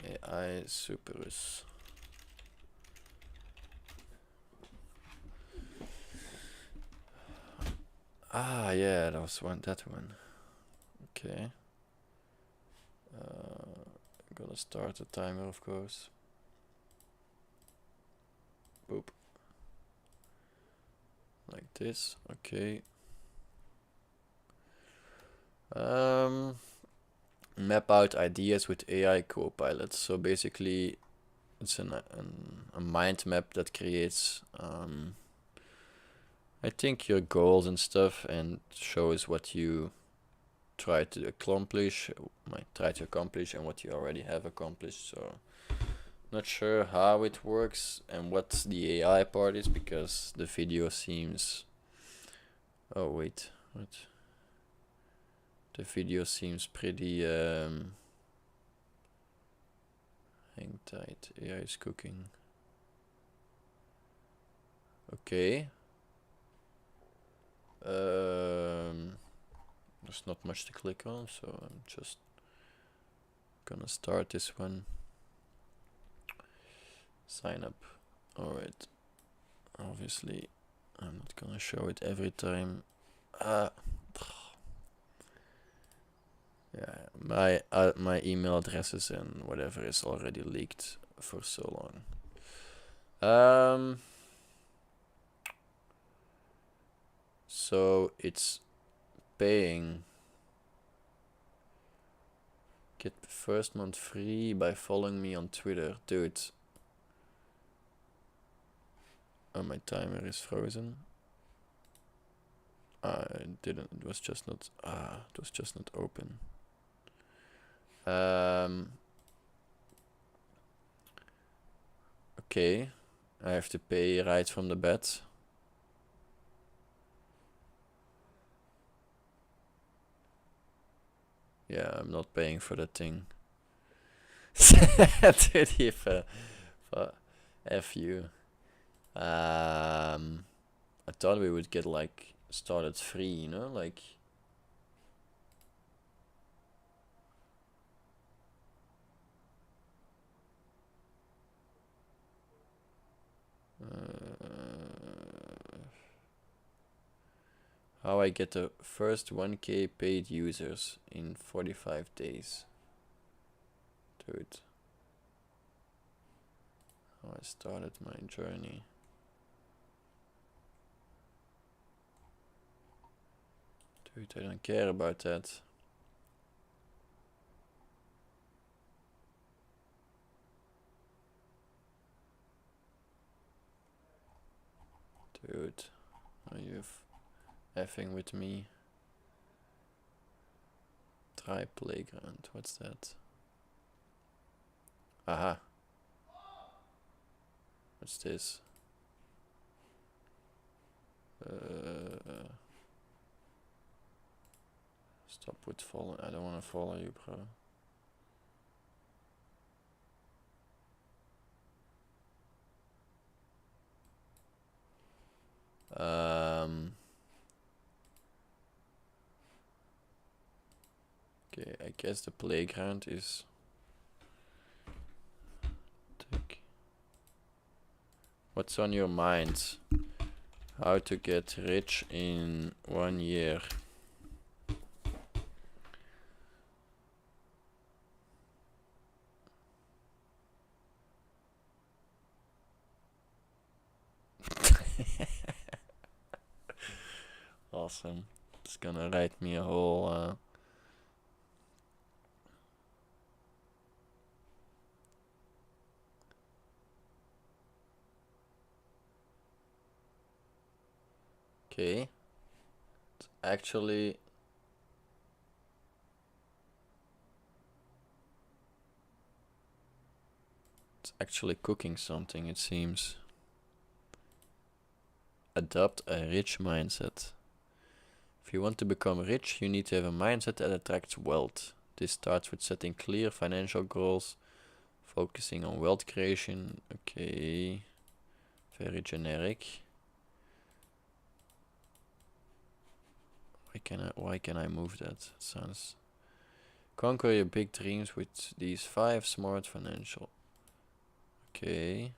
AI Superus. Ah, yeah, that was that one. Okay. gonna start the timer, of course. Boop. Like this, okay. Map out ideas with AI copilots. So basically, it's a mind map that creates, I think, your goals and stuff, and shows what you try to accomplish, and what you already have accomplished. So not sure how it works and what the AI part is, because the video seems, oh wait, what? The video seems pretty hang tight. AI is cooking. Okay. There's not much to click on, so I'm just gonna start this one. Sign up. Alright. Obviously, I'm not gonna show it every time. Yeah, my email addresses and whatever is already leaked for so long. So it's paying. Get the first month free by following me on Twitter, dude. Oh, my timer is frozen. It was just not open. Okay, I have to pay right from the bat. Yeah, I'm not paying for that thing. Dude, F you. I thought we would get like started free, you know, like. How I get the first 1K paid users in 45 days. Dude. How I started my journey. Dude, I don't care about that. Dude, are you effing with me? Try playground, what's that? Aha. What's this? Stop with follow. I don't want to follow you, bro. Okay, I guess the playground is. What's on your mind? How to get rich in 1 year. Awesome. It's gonna write me a whole okay. It's actually cooking something, it seems. Adopt a rich mindset. If you want to become rich, you need to have a mindset that attracts wealth. This starts with setting clear financial goals, focusing on wealth creation. Okay, very generic. Why can I move that? It sounds. Conquer your big dreams with these 5 smart financial. Okay.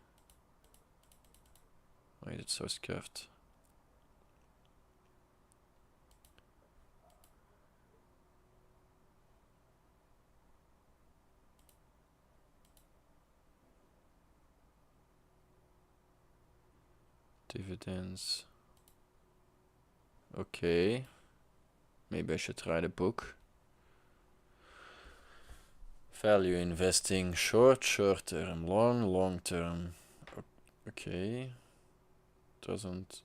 Why is it so scuffed? Dividends. Okay. Maybe I should try the book. Value investing, short term, long term. Okay. Doesn't.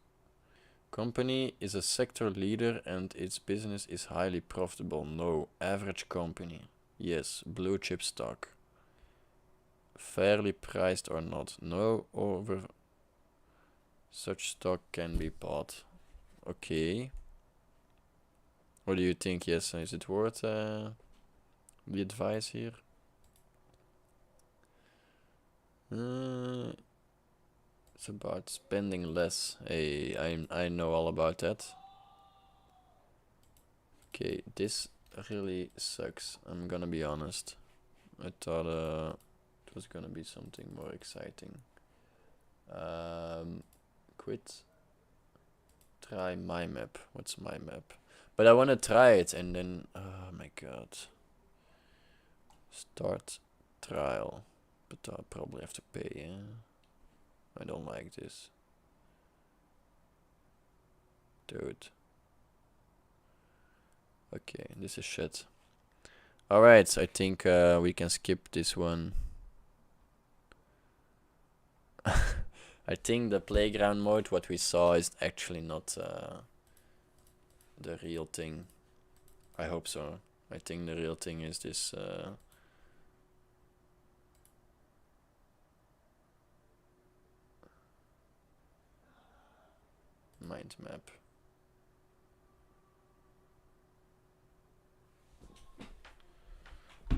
Company is a sector leader and its business is highly profitable. No. Average company. Yes. Blue chip stock. Fairly priced or not. No. Over. Such stock can be bought. Okay. What do you think? Yes, is it worth the advice here? It's about spending less. Hey, I know all about that. Okay, this really sucks. I'm gonna be honest. I thought it was gonna be something more exciting. Quit. Try my map. What's my map? But I wanna try it and then. Oh my god. Start trial. But I'll probably have to pay, yeah? I don't like this. Dude. Okay, this is shit. Alright, I think we can skip this one. I think the playground mode, what we saw, is actually not the real thing. I hope so. I think the real thing is this mind map.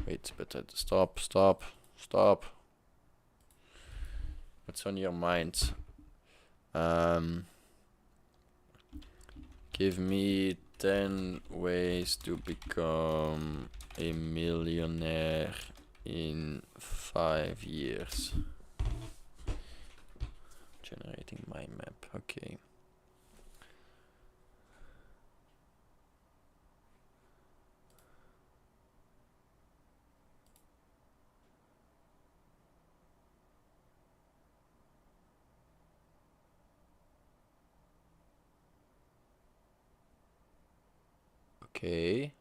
Wait, but stop. What's on your mind? Give me 10 ways to become a millionaire in 5 years. Generating my map. Okay. Okay.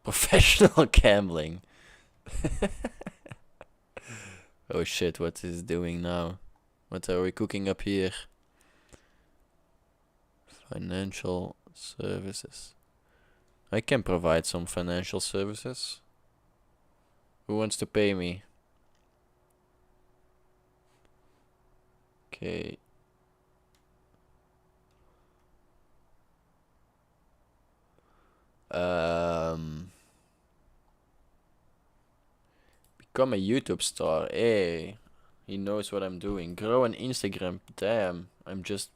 Professional gambling. Oh shit, what is it doing now? What are we cooking up here? Financial services. I can provide some financial services. Who wants to pay me? Okay. Become a YouTube star. Hey, he knows what I'm doing. Grow an Instagram. Damn, I'm just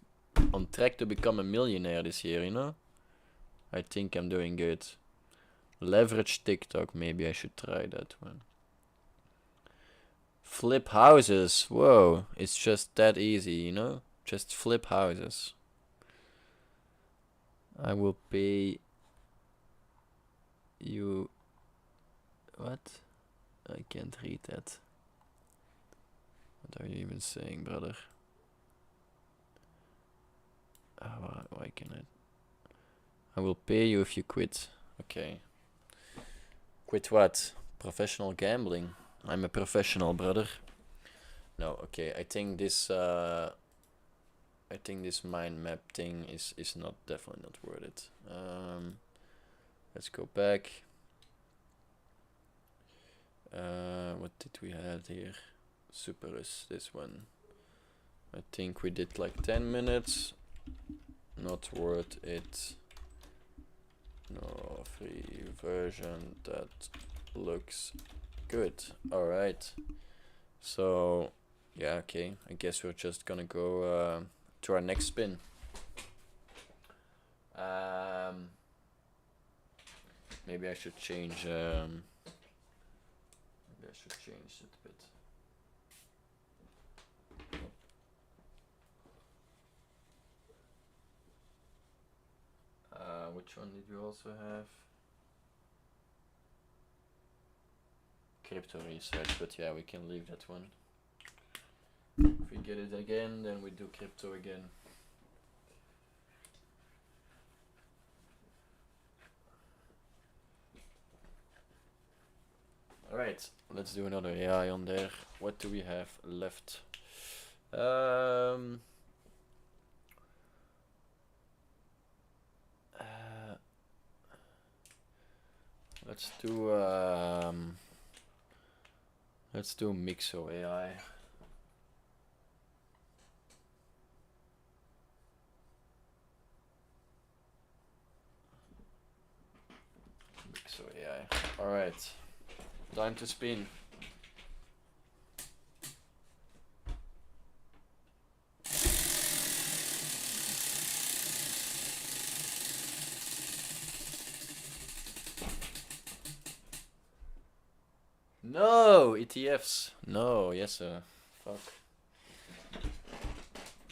on track to become a millionaire this year, you know? I think I'm doing good. Leverage TikTok. Maybe I should try that one. Flip houses. Whoa, it's just that easy, you know? Just flip houses. I will pay you. What? I can't read that. What are you even saying, brother? Why can I will pay you if you quit. Okay. Quit what? Professional gambling. I'm a professional, brother. No, okay. I think this mind map thing is not definitely not worth it. Let's go back. What did we have here? Superus, this one. I think we did like 10 minutes. Not worth it. No, free version that looks good. Alright. So, yeah, okay. I guess we're just gonna go to our next spin. Maybe I should change it a bit. Which one did you also have? Crypto research, but yeah, we can leave that one. If we get it again, then we do crypto again. Alright, let's do another AI on there. What do we have left? Let's do Mixo AI. Mixo AI. Alright. Time to spin. No, ETFs. No, yes sir. Fuck.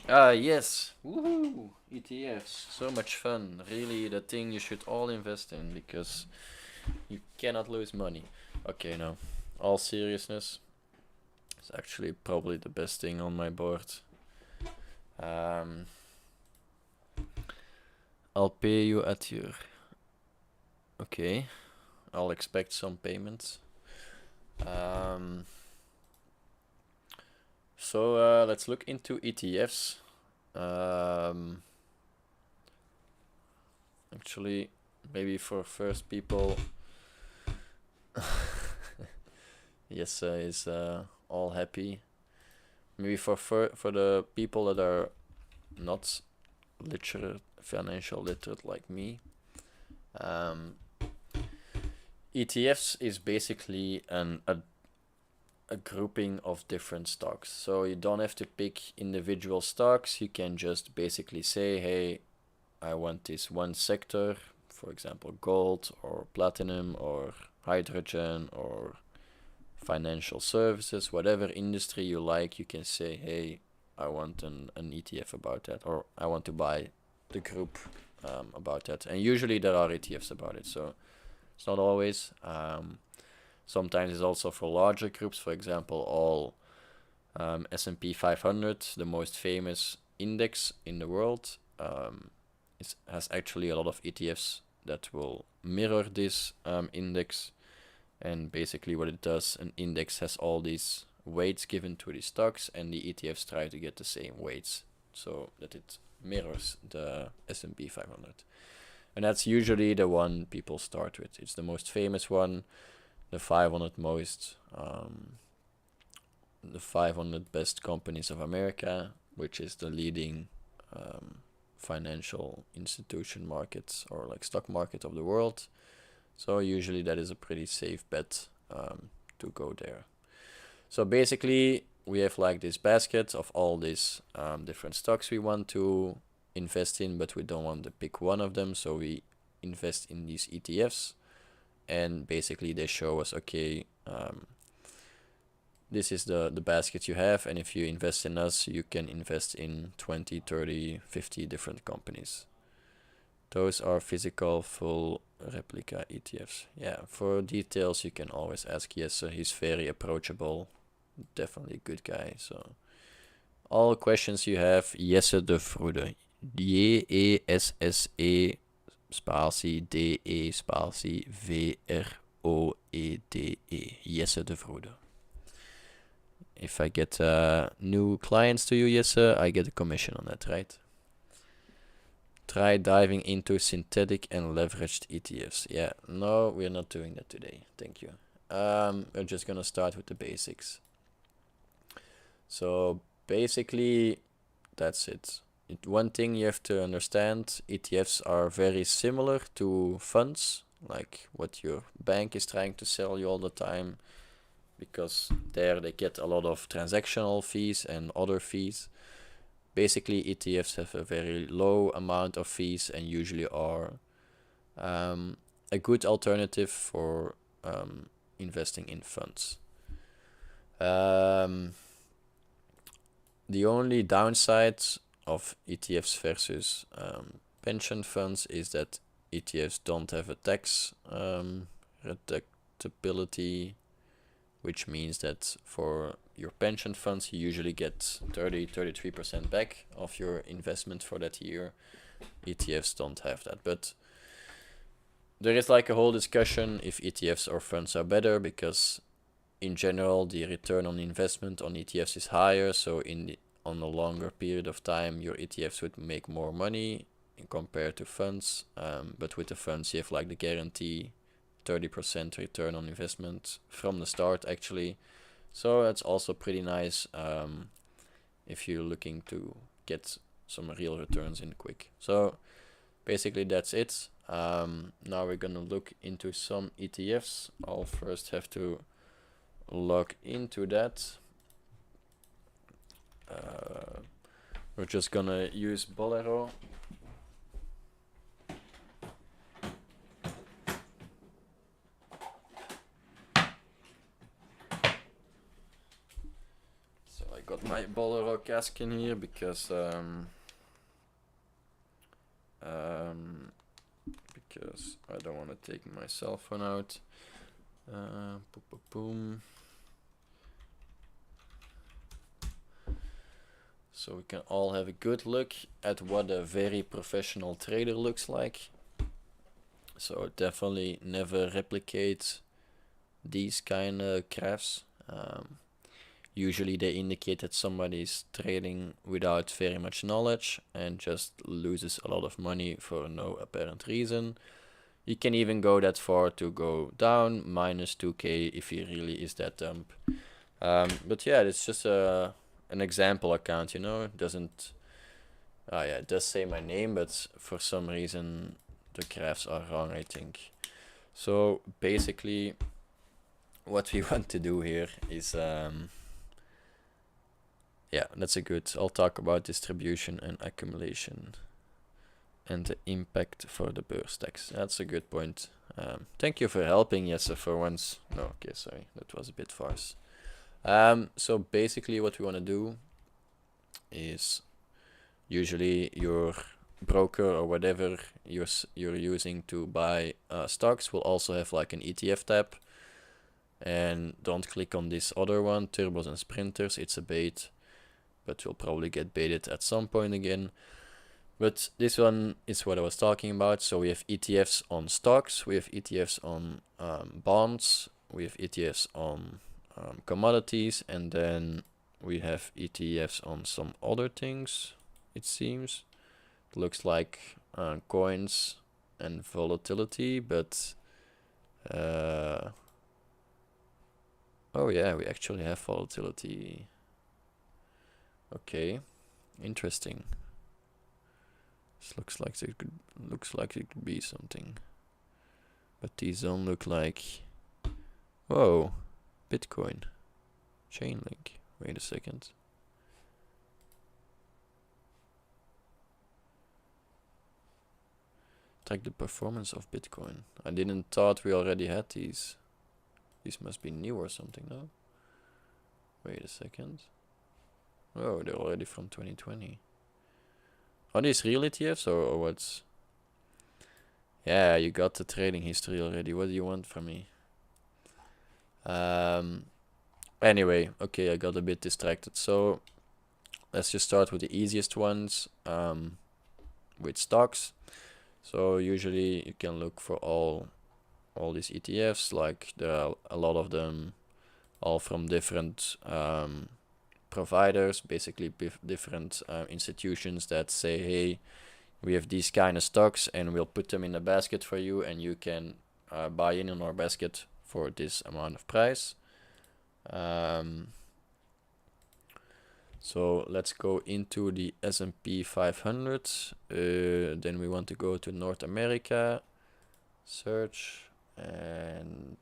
Yes. Woohoo! ETFs. So much fun. Really the thing you should all invest in because you cannot lose money. Okay, now, all seriousness. It's actually probably the best thing on my board. I'll pay you at your... Okay. I'll expect some payments. So let's look into ETFs. Actually, maybe for first people, yes, is all happy. Maybe for the people that are not literate, financial literate like me. ETFs is basically a grouping of different stocks. So you don't have to pick individual stocks. You can just basically say, hey, I want this one sector, for example, gold or platinum or hydrogen or financial services, whatever industry you like, you can say, hey, I want an ETF about that, or I want to buy the group about that. And usually there are ETFs about it, so it's not always. Sometimes it's also for larger groups, for example, all S&P 500, the most famous index in the world, has actually a lot of ETFs that will mirror this index. And basically what it does, an index has all these weights given to the stocks, and the ETFs try to get the same weights so that it mirrors the S&P 500. And that's usually the one people start with. It's the most famous one, the 500 most, the 500 best companies of America, which is the leading financial institution markets or like stock market of the world. So usually that is a pretty safe bet to go there. So basically we have like this basket of all these different stocks we want to invest in, but we don't want to pick one of them, so we invest in these ETFs. And basically they show us, okay, this is the basket you have, and if you invest in us, you can invest in 20, 30, 50 different companies. Those are physical full replica ETFs. Yeah, for details you can always ask Jesse. He's very approachable, definitely a good guy. So all questions you have, Jesse de Vroede, Jesse spatie de spatie Vroede, Jesse de Vroede. If I get new clients to you, Jesse, I get a commission on that, right? Try diving into synthetic and leveraged ETFs. Yeah, no, we're not doing that today. Thank you. We're just gonna start with the basics. So basically, that's it. One thing you have to understand, ETFs are very similar to funds, like what your bank is trying to sell you all the time, because there they get a lot of transactional fees and other fees. Basically, ETFs have a very low amount of fees and usually are a good alternative for investing in funds. The only downside of ETFs versus pension funds is that ETFs don't have a tax deductibility, which means that for your pension funds you usually get 33% back of your investment for that year. ETFs don't have that, but there is like a whole discussion if ETFs or funds are better, because in general the return on investment on ETFs is higher, so on a longer period of time your ETFs would make more money compared to funds, but with the funds you have like the guarantee 30% return on investment from the start actually, so that's also pretty nice if you're looking to get some real returns in quick. So basically that's it. Now we're gonna look into some ETFs. I'll first have to log into that. We're just gonna use Bolero. So I got my Bolero cask in here because I don't want to take my cell phone out. Boom. So we can all have a good look at what a very professional trader looks like. So definitely never replicate these kind of graphs. Usually they indicate that somebody's trading without very much knowledge and just loses a lot of money for no apparent reason. You can even go that far to go down minus 2k if he really is that dumb. But yeah, it's just an example account, you know. It doesn't, yeah, it does say my name, but for some reason the graphs are wrong, I think. So basically what we want to do here is yeah, that's a good. I'll talk about distribution and accumulation and the impact for the burst tax. That's a good point. Thank you for helping, Jesse, for once. No, okay, sorry, that was a bit farce. So basically what we want to do is usually your broker or whatever you're using to buy stocks will also have like an ETF tab. And don't click on this other one, turbos and sprinters. It's a bait, but you'll probably get baited at some point again. But this one is what I was talking about. So we have ETFs on stocks, we have ETFs on bonds, we have ETFs on commodities, and then we have ETFs on some other things, it seems. It looks like coins and volatility, but oh yeah, we actually have volatility. Okay, interesting. This looks like it could be something, but these don't look like. Whoa, Bitcoin, Chainlink. Wait a second. Track the performance of Bitcoin. I didn't thought we already had these. These must be new or something, no? Wait a second. Oh, they're already from 2020. Are these real ETFs or what's? Yeah, you got the trading history already. What do you want from me? Anyway, okay, I got a bit distracted. So let's just start with the easiest ones, with stocks. So usually you can look for all these ETFs. Like there are a lot of them, all from different providers, basically different institutions that say, hey, we have these kind of stocks and we'll put them in a basket for you, and you can buy in on our basket for this amount of price. So let's go into the S&P 500. Then we want to go to North America, search, and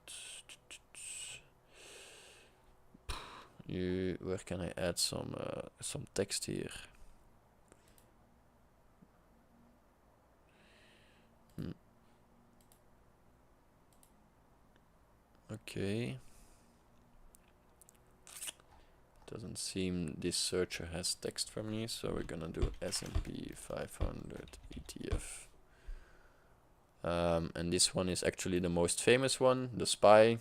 where can I add some text here? Okay. Doesn't seem this searcher has text for me, so we're gonna do S&P 500 ETF. And this one is actually the most famous one, the SPY.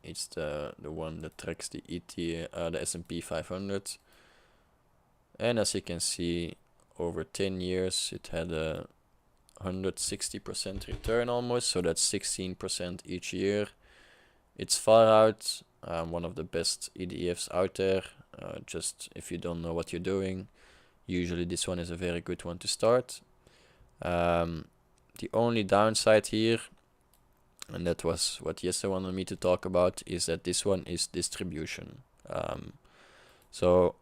It's the one that tracks the the S&P 500. And as you can see, over 10 years, it had a 160% return almost, so that's 16% each year. It's far out, one of the best ETFs out there. Just if you don't know what you're doing, usually this one is a very good one to start. The only downside here, and that was what Jesse wanted me to talk about, is that this one is distribution. So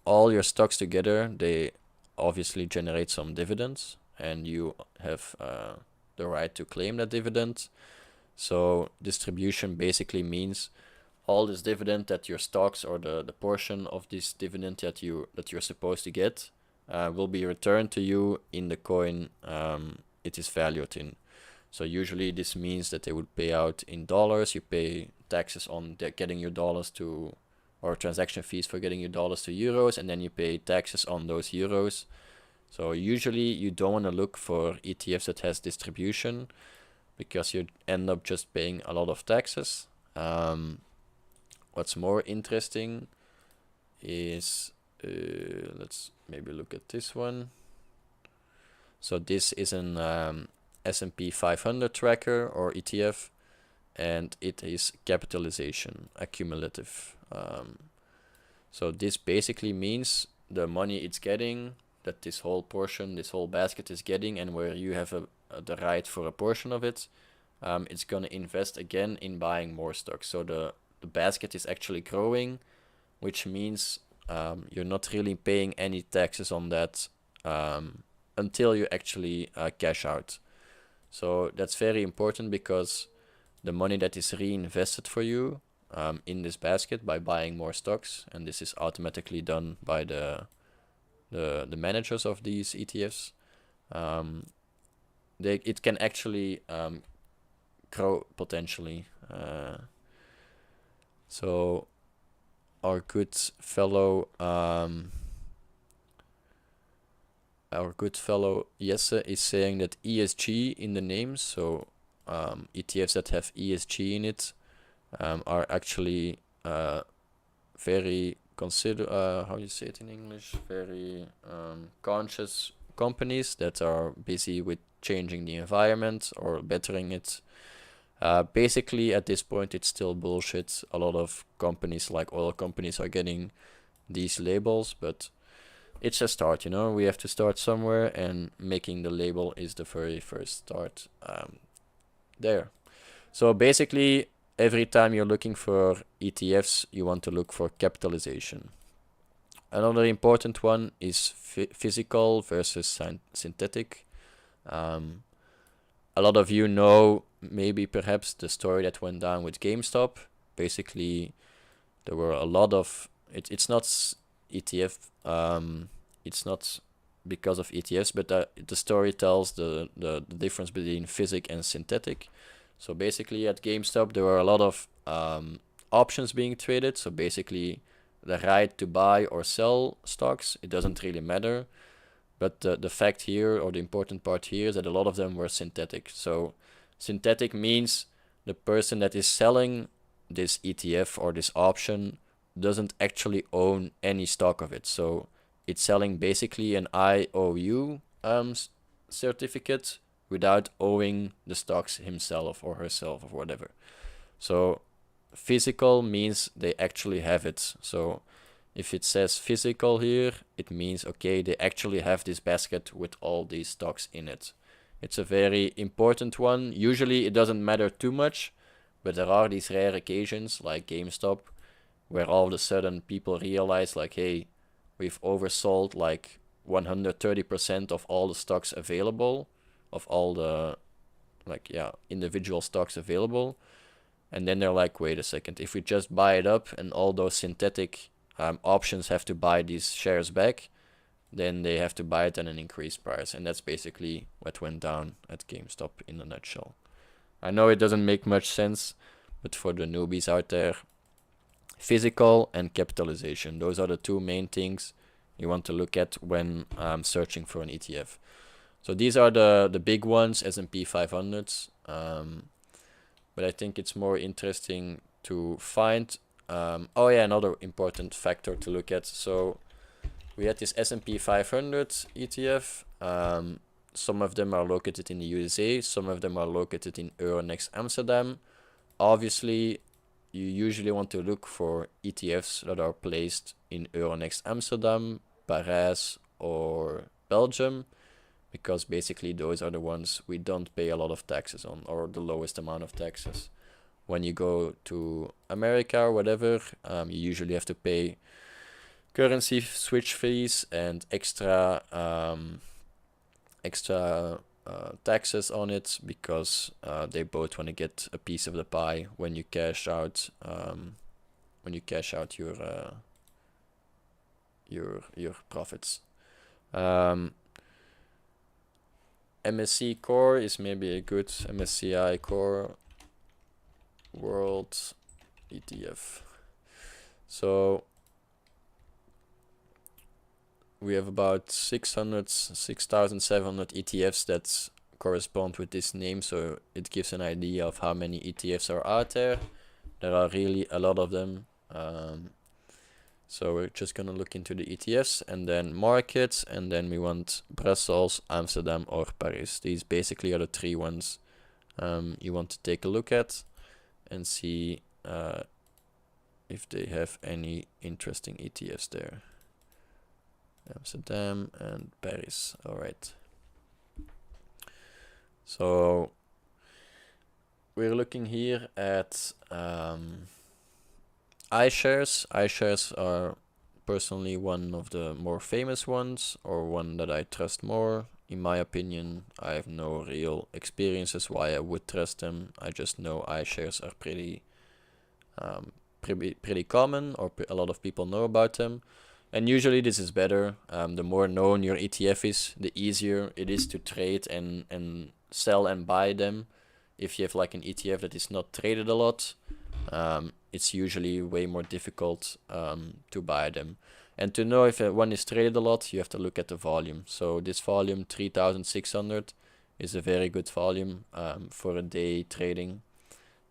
all your stocks together, they obviously generate some dividends, and you have the right to claim that dividend. So distribution basically means all this dividend that your stocks, or the portion of this dividend that you're supposed to get, will be returned to you in the coin it is valued in. So usually this means that they would pay out in dollars. You pay taxes on getting your dollars to, or transaction fees for getting your dollars to euros, and then you pay taxes on those euros. So usually you don't want to look for ETFs that has distribution, because you end up just paying a lot of taxes. What's more interesting is, let's maybe look at this one. So this is an S&P 500 tracker or ETF, and it is capitalization, accumulative. So this basically means the money it's getting, that this whole portion, this whole basket is getting, and where you have the right for a portion of it, it's going to invest again in buying more stocks. So the basket is actually growing, which means you're not really paying any taxes on that until you actually cash out. So that's very important, because the money that is reinvested for you in this basket by buying more stocks, and this is automatically done by the managers of these ETFs, it can actually grow potentially. So our good fellow Jesse is saying that ESG in the names, so ETFs that have ESG in it, are actually very how do you say it in English? Very conscious companies that are busy with changing the environment or bettering it. Basically, at this point, it's still bullshit. A lot of companies, like oil companies, are getting these labels, but it's a start, you know. We have to start somewhere, and making the label is the very first start there. So basically, every time you're looking for ETFs, you want to look for capitalization. Another important one is physical versus synthetic. A lot of you know, maybe perhaps, the story that went down with GameStop. Basically, there were a lot of it's not ETF. It's not because of ETFs, but the story tells the difference between physical and synthetic. So basically, at GameStop, there were a lot of options being traded. So basically, the right to buy or sell stocks, it doesn't really matter. But the fact here, or the important part here, is that a lot of them were synthetic. So synthetic means the person that is selling this ETF or this option doesn't actually own any stock of it. So it's selling basically an IOU certificate without owing the stocks himself or herself or whatever. So physical means they actually have it. So if it says physical here, it means, okay, they actually have this basket with all these stocks in it. It's a very important one. Usually it doesn't matter too much, but there are these rare occasions like GameStop where all of a sudden people realize, like, hey, we've oversold like 130% of all the stocks available, of all the individual stocks available. And then they're like, wait a second, if we just buy it up and all those synthetic options have to buy these shares back, then they have to buy it at an increased price. And that's basically what went down at GameStop in a nutshell. I know it doesn't make much sense, but for the newbies out there, physical and capitalization, those are the two main things you want to look at when searching for an ETF. So these are the big ones, S&P 500s. But I think it's more interesting to find. Oh yeah, another important factor to look at. So we had this S&P 500 ETF. Some of them are located in the USA. Some of them are located in Euronext Amsterdam. Obviously, you usually want to look for ETFs that are placed in Euronext Amsterdam, Paris, or Belgium, because basically those are the ones we don't pay a lot of taxes on, or the lowest amount of taxes. When you go to America or whatever, you usually have to pay currency switch fees and extra taxes on it, because they both want to get a piece of the pie when you cash out your profits. MSC Core is maybe a good MSCI Core World ETF. So we have about 6,700 ETFs that correspond with this name, so it gives an idea of how many ETFs are out there. There are really a lot of them. So we're just gonna look into the ETFs and then markets, and then we want Brussels, Amsterdam, or Paris. These basically are the three ones you want to take a look at and see if they have any interesting ETFs there. Amsterdam and Paris. All right. So we're looking here at iShares. iShares are personally one of the more famous ones, or one that I trust more. In my opinion, I have no real experiences why I would trust them. I just know iShares are pretty common, or a lot of people know about them. And usually this is better. The more known your ETF is, the easier it is to trade and sell and buy them. If you have like an ETF that is not traded a lot, it's usually way more difficult to buy them. And to know if one is traded a lot, you have to look at the volume. So this volume, 3,600, is a very good volume for a day trading.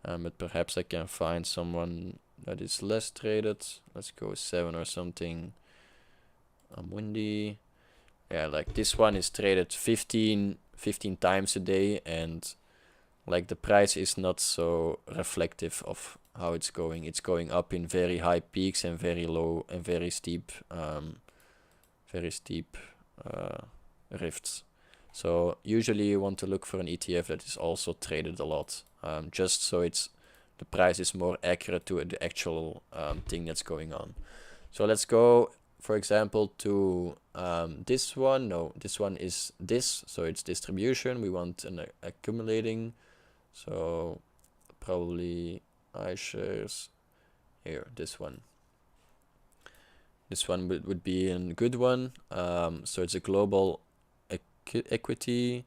But perhaps I can find someone that is less traded. Let's go 7 or something. Windy. Yeah, like this one is traded 15 times a day, and like the price is not so reflective of how it's going. It's going up in very high peaks and very low and very steep rifts. So usually you want to look for an ETF that is also traded a lot, just so the price is more accurate to the actual thing that's going on. So let's go, for example, to this one. No, this one is this, so it's distribution. We want an accumulating, so probably iShares here, this one. This one would be a good one. So it's a global equity.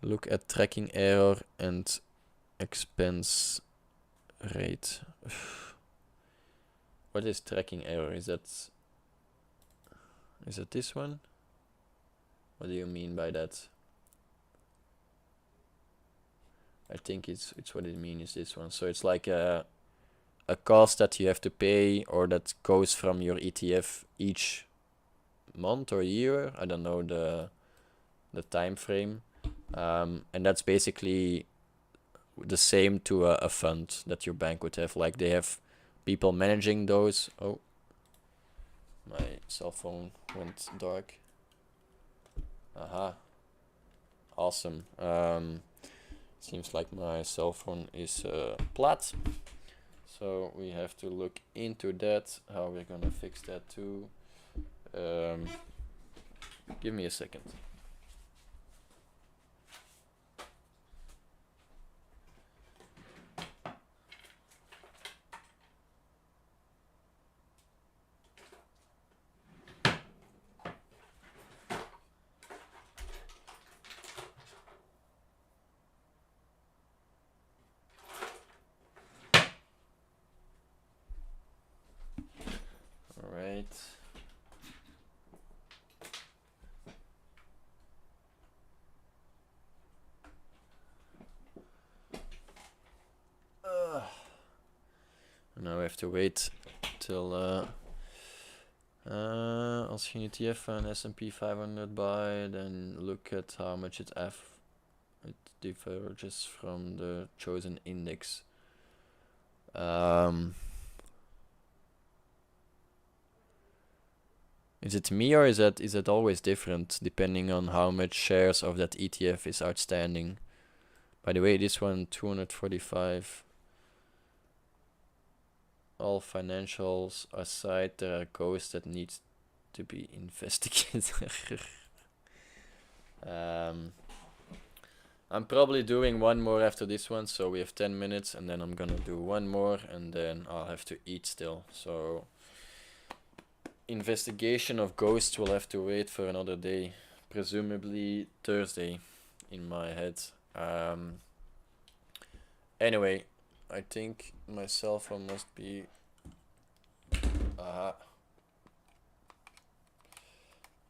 Look at tracking error and expense rate. What is tracking error? Is that this one? What do you mean by that? I think it's what it means is this one. So it's like a cost that you have to pay, or that goes from your ETF each month or year. I don't know the time frame. And that's basically the same to a fund that your bank would have. Like they have people managing those. Oh, my cell phone went dark. Aha. Awesome. Seems like my cell phone is flat. So we have to look into that, how we're gonna fix that too. Give me a second. All right. Now we have to wait till als je een ETF van S&P 500 buy, then look at how much it diverges from the chosen index. Is it me, or is that always different depending on how much shares of that ETF is outstanding? By the way, this one 245. All financials aside, there are ghosts that needs to be investigated. I'm probably doing one more after this one, so we have 10 minutes, and then I'm gonna do one more, and then I'll have to eat still. So investigation of ghosts will have to wait for another day, presumably Thursday in my head. Anyway, I think my cell phone must be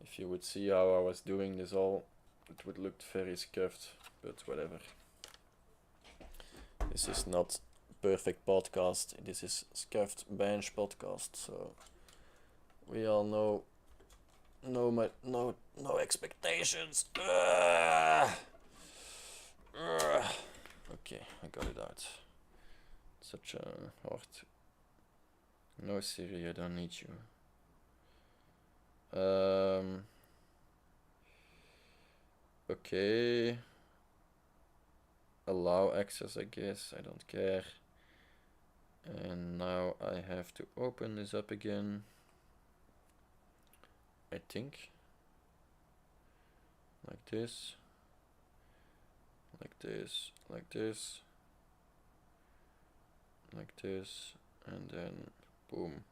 if you would see how I was doing this all, it would look very scuffed, but whatever. This is not perfect podcast, this is scuffed bench podcast, so we all know no expectations. Okay, I got it out. Such a hard. No, Siri, I don't need you. Okay. Allow access, I guess. I don't care. And now I have to open this up again. I think. Like this. Like this. Like this. Like this. And then boom.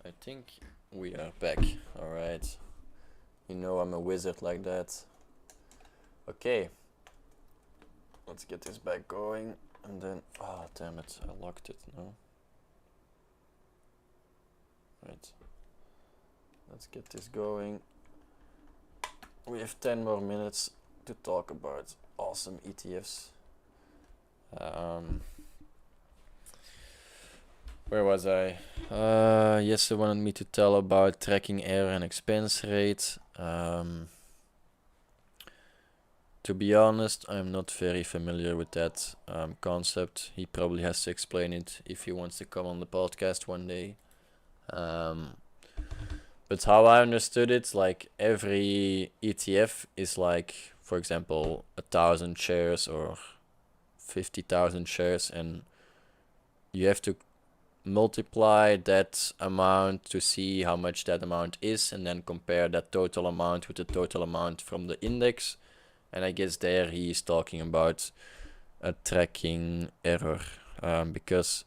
I think we are back. Alright. You know I'm a wizard like that. Okay. Let's get this back going. And then... ah, damn it. I locked it. No. Right. Let's get this going. We have 10 more minutes to talk about awesome ETFs. Where was I? Yes, they wanted me to tell about tracking error and expense rate. To be honest, I'm not very familiar with that concept. He probably has to explain it if he wants to come on the podcast one day. But how I understood it, like every ETF is like, for example, 1,000 shares or 50,000 shares, and you have to multiply that amount to see how much that amount is, and then compare that total amount with the total amount from the index. And I guess there he is talking about a tracking error, because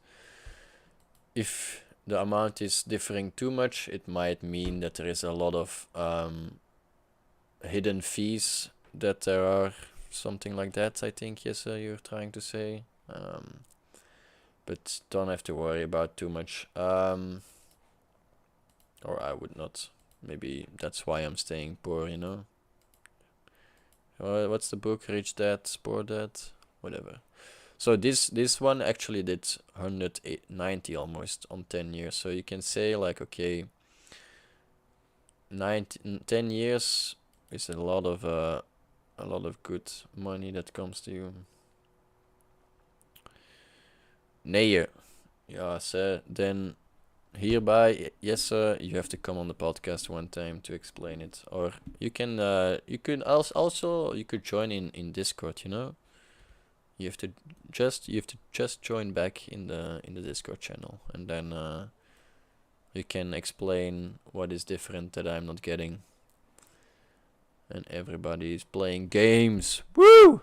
if the amount is differing too much, it might mean that there is a lot of hidden fees that there are, something like that, I think, yes, you're trying to say. But don't have to worry about too much. Or I would not. Maybe that's why I'm staying poor, you know? What's the book? Rich Dad, Poor Dad? Whatever. So this one actually did 190 almost on 10 years. So you can say like, okay, 10 years is a lot of good money that comes to you. Nee, ja, sir. Then hereby, yes, sir, you have to come on the podcast one time to explain it. Or you can, you could also you could join in Discord. You know, you have to just join back in the Discord channel, and then you can explain what is different that I'm not getting. And everybody is playing games. Woo!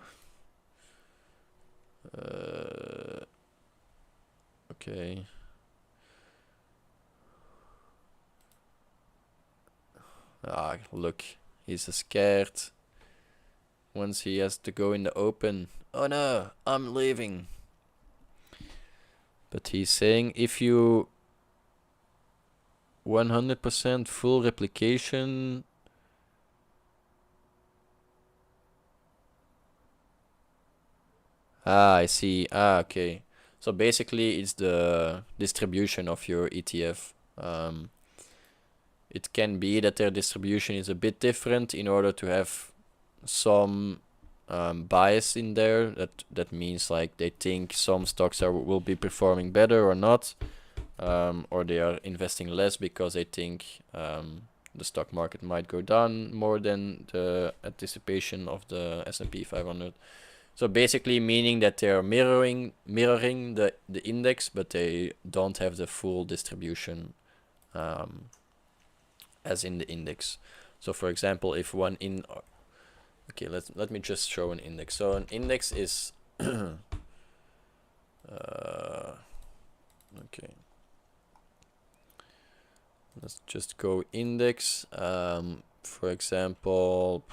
Okay. Ah, look, he's scared. Once he has to go in the open. Oh no, I'm leaving. But he's saying if you 100% full replication. Ah, I see. Ah, okay. So basically it's the distribution of your ETF. It can be that their distribution is a bit different in order to have some bias in there. That means like they think some stocks will be performing better or not, or they are investing less because they think the stock market might go down more than the anticipation of the S&P 500. So basically meaning that they are mirroring the index, but they don't have the full distribution as in the index. So for example, if one okay, let me just show an index. So an index is okay. Let's just go index. For example,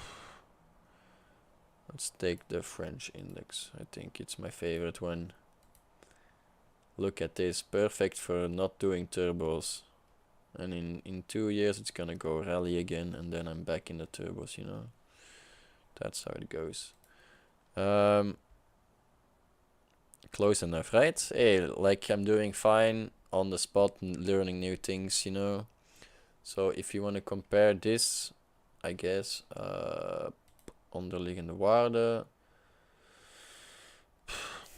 let's take the French index. I think it's my favorite one. Look at this, perfect for not doing turbos. And in 2 years it's gonna go rally again, and then I'm back in the turbos, you know. That's how it goes. Close enough, right? Hey, like I'm doing fine on the spot and learning new things, you know. So if you want to compare this, I guess, onderliggende waarde.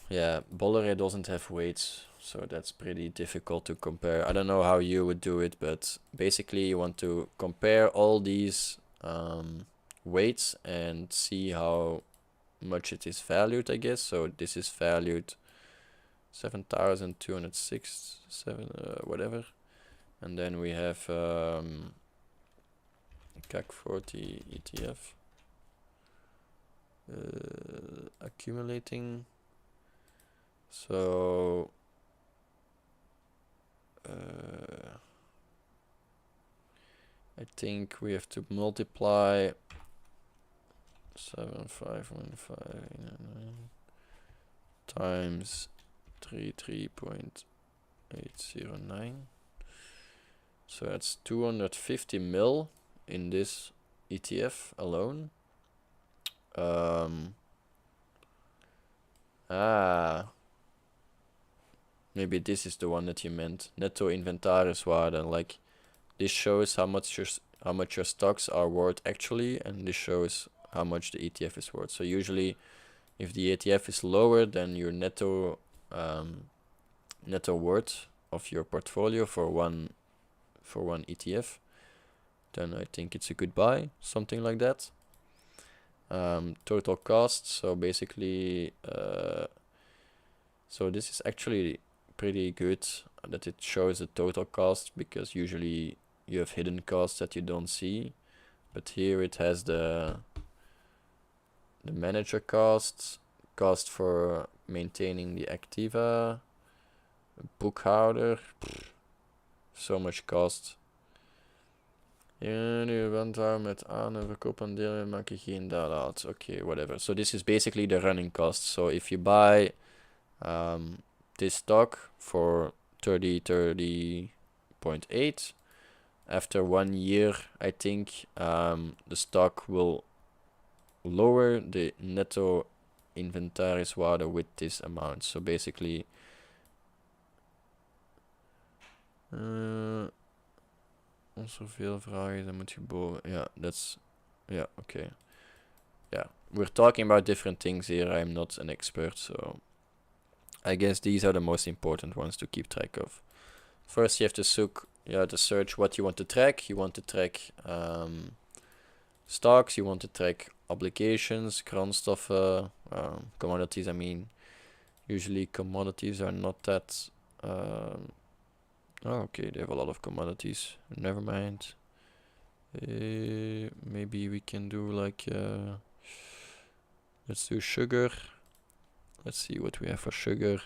Yeah, Bolloré doesn't have weights, so that's pretty difficult to compare. I don't know how you would do it, but basically you want to compare all these weights and see how much it is valued, I guess. So this is valued 7,206, whatever. And then we have CAC 40 ETF accumulating. So I think we have to multiply 7515 times 33.809. So that's 250 mil in this ETF alone. Maybe this is the one that you meant. Netto inventariswaarde. Like this shows how much your stocks are worth actually, and this shows how much the ETF is worth. So usually, if the ETF is lower than your netto worth of your portfolio for one ETF, then I think it's a good buy, something like that. Total cost. So basically, so this is actually pretty good that it shows the total cost, because usually you have hidden costs that you don't see, but here it has the manager cost for maintaining the activa, boekhouder, so much cost. Ja, nu wantrouwen met aan- en verkoopaandelen maak je geen data uit. Okay, whatever. So this is basically the running cost. So if you buy this stock for 30.8, after 1 year, I think the stock will lower the netto inventariswaarde with this amount. So basically, als er veel vragen is, dan moet je boven. Yeah, that's. Yeah, okay. Yeah, we're talking about different things here. I'm not an expert, so I guess these are the most important ones to keep track of. First, you have to search what you want to track. You want to track stocks. You want to track obligations, grondstoffen, commodities. I mean, usually commodities are not that. Oh, okay, they have a lot of commodities. Never mind. Maybe we can do like. Let's do sugar. Let's see what we have for sugar.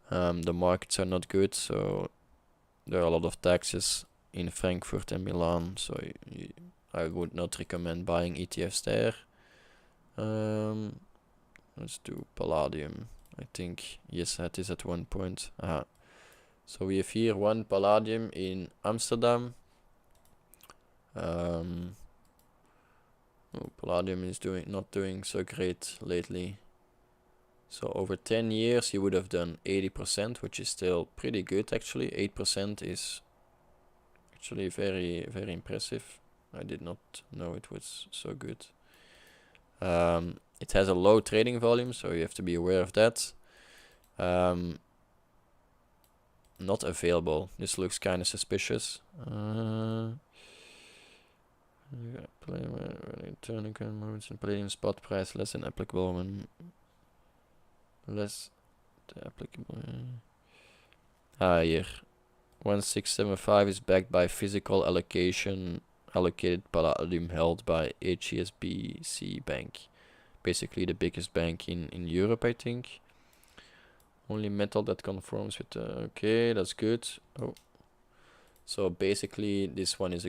The markets are not good, so there are a lot of taxes in Frankfurt and Milan, so I would not recommend buying ETFs there. Let's do palladium. I think yes, that is at one point. So we have here one palladium in Amsterdam. Palladium is not doing so great lately. So over 10 years you would have done 80%, which is still pretty good actually. 8% is actually very, very impressive. I did not know it was so good. It has a low trading volume, so you have to be aware of that. Not available. This looks kind of suspicious. Turning current movements in palladium spot price less than applicable when less applicable. Here 1675 is backed by physical allocated palladium held by HSBC Bank, basically the biggest bank in Europe, I think. Only metal that conforms with okay, that's good. Oh, so basically this one is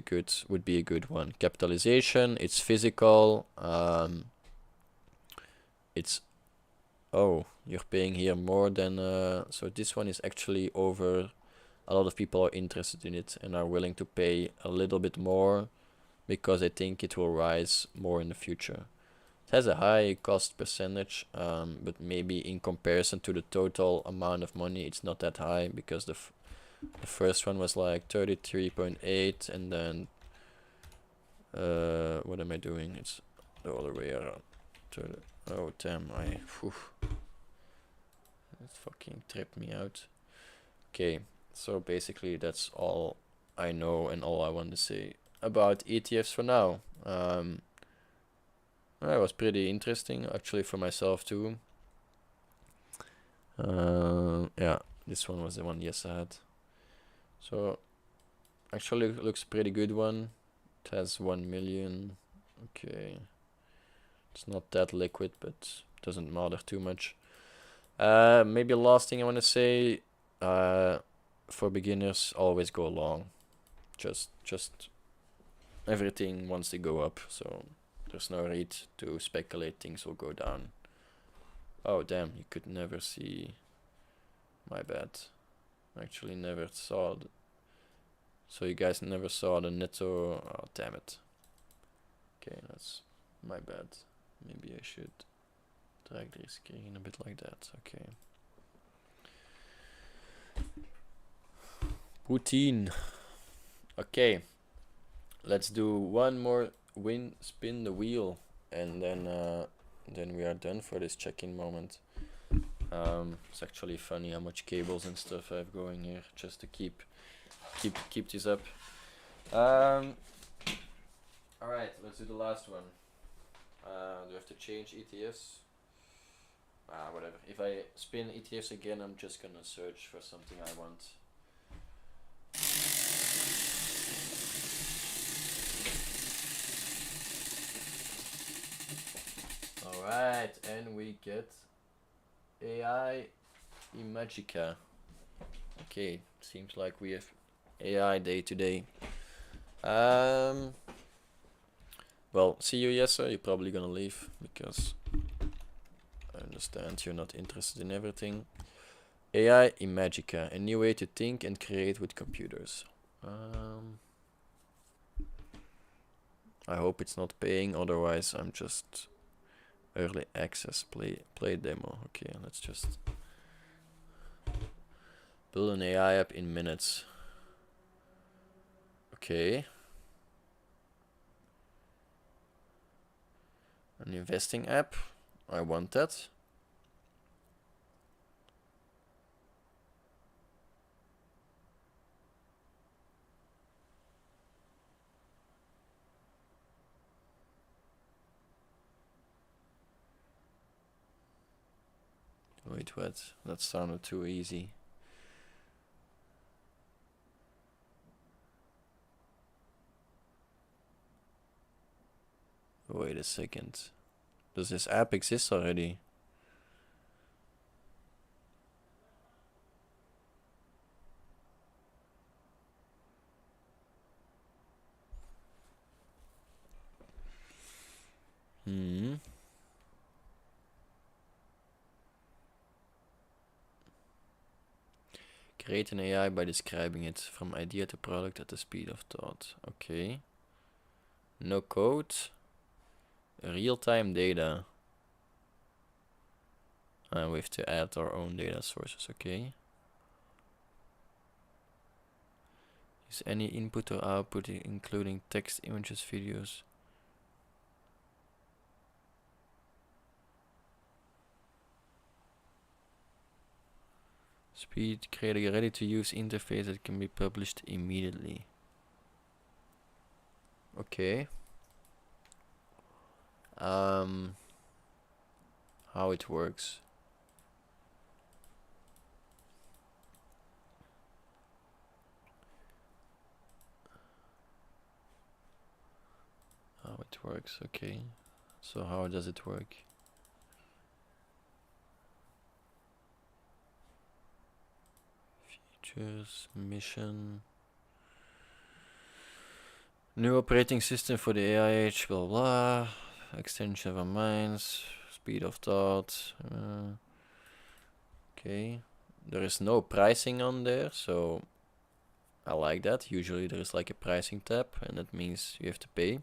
would be a good one. Capitalization, it's physical. It's you're paying here more than so this one is actually over. A lot of people are interested in it and are willing to pay a little bit more because I think it will rise more in the future. It has a high cost percentage, but maybe in comparison to the total amount of money it's not that high, because the first one was like 33.8 and then what am I doing? It's the other way around. Oh damn, it fucking tripped me out. Okay, so basically that's all I know and all I want to say about ETFs for now. That was pretty interesting actually for myself too. Yeah, this one was the one I had. So actually looks pretty good one. It has 1 million. Okay, it's not that liquid, but doesn't matter too much. Maybe last thing I want to say, for beginners, always go long. Just everything wants to go up, so there's no need to speculate things will go down. Oh damn, you could never see. My bad. Actually never saw the, so you guys never saw the netto. Oh damn it. Okay, that's my bad. Maybe I should drag the screen a bit like that. Okay. Routine. Okay, let's do one more spin the wheel, and then we are done for this check-in moment. It's actually funny how much cables and stuff I have going here just to keep this up. Alright, let's do the last one. Do I have to change ETFs? Whatever. If I spin ETFs again, I'm just gonna search for something I want. Alright, and we get AI Imagica. Okay, seems like we have AI day today. Well, see you, Yesser. You're probably gonna leave because I understand you're not interested in everything. AI Imagica, a new way to think and create with computers. I hope it's not paying, otherwise I'm just early access play demo. Okay, let's just build an AI app in minutes. Okay. An investing app. I want that. Wait, what? That sounded too easy. Wait a second. Does this app exist already? Create an AI by describing it from idea to product at the speed of thought. Okay. No code. Real-time data. And we have to add our own data sources, okay. Is any input or output including text, images, videos? Speed, creating a ready-to-use interface that can be published immediately. Okay. How it works. How it works, okay. So how does it work? Features, mission. New operating system for the AI age, blah blah. Extension of our minds, speed of thought. Okay. There is no pricing on there, so I like that. Usually there is like a pricing tab, and that means you have to pay.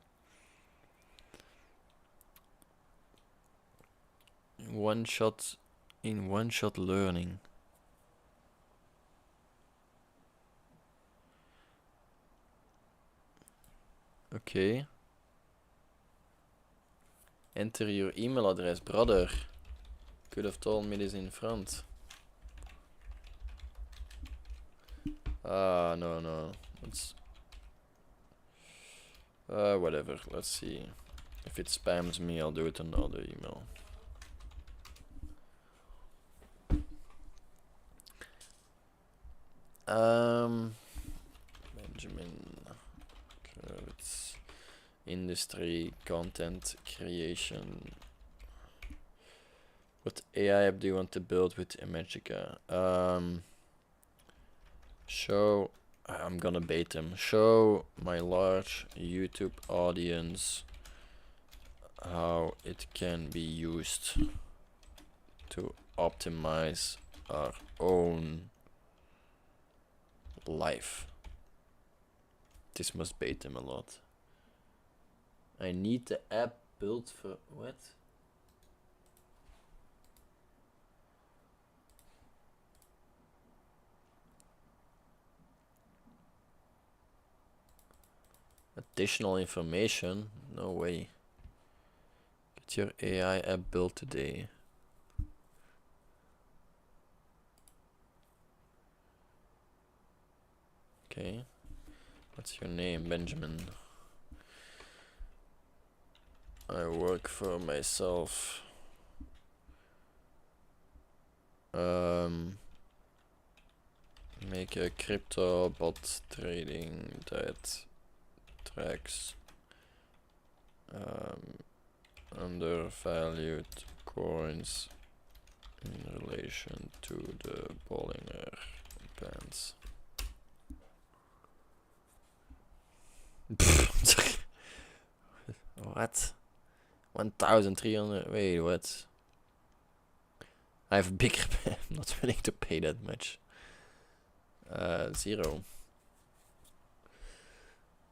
One shot learning. Okay. Enter your email address, brother. Could have told me this in front. No. Let's whatever. Let's see. If it spams me, I'll do it on another email. Benjamin Kravitz. Industry, content creation. What AI app do you want to build with Imagica? Show, I'm gonna bait them. Show my large YouTube audience how it can be used to optimize our own life. This must bait them a lot. I need the app built for what? Additional information? No way. Get your AI app built today. Okay. What's your name? Benjamin. I work for myself. Make a crypto bot trading that tracks undervalued coins in relation to the Bollinger Bands. What? 1,300? Wait, what? I have a bigger I'm not willing to pay that much. 0.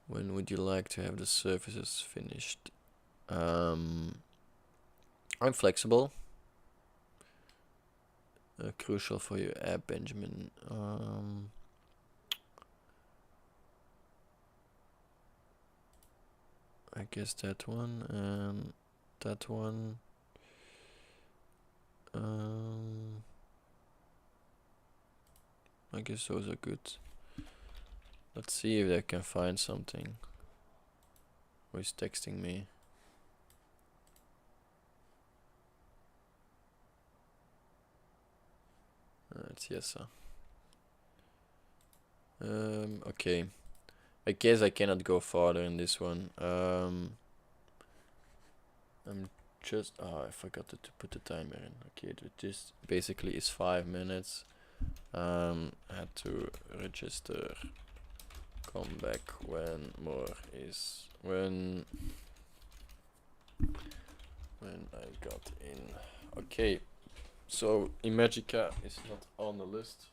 When would you like to have the services finished? I'm flexible. Crucial for your app, Benjamin. I guess that one and that one. I guess those are good. Let's see if I can find something. Who is texting me? It's Yessa. Okay. I guess I cannot go farther in this one. I'm just... Oh, I forgot to put the timer in. Okay, this basically is 5 minutes. Had to register. Come back when more is... When I got in. Okay. So, Imagica is not on the list.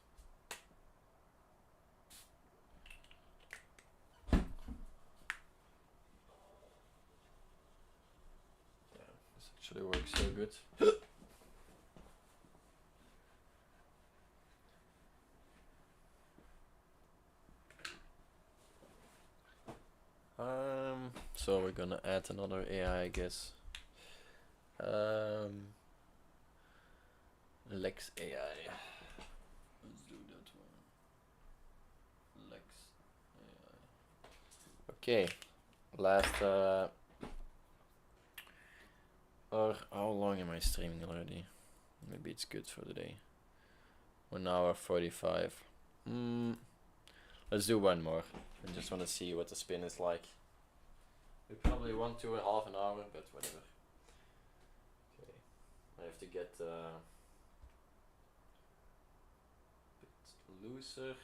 Actually works so good. So we're gonna add another AI, I guess. Lex AI. Let's do that one. Lex AI. Okay, last. Or how long am I streaming already? Maybe it's good for the day. 1 hour 45. Let's do one more. I just want to see what the spin is like. We probably want to half an hour, but whatever. Okay, I have to get a bit looser.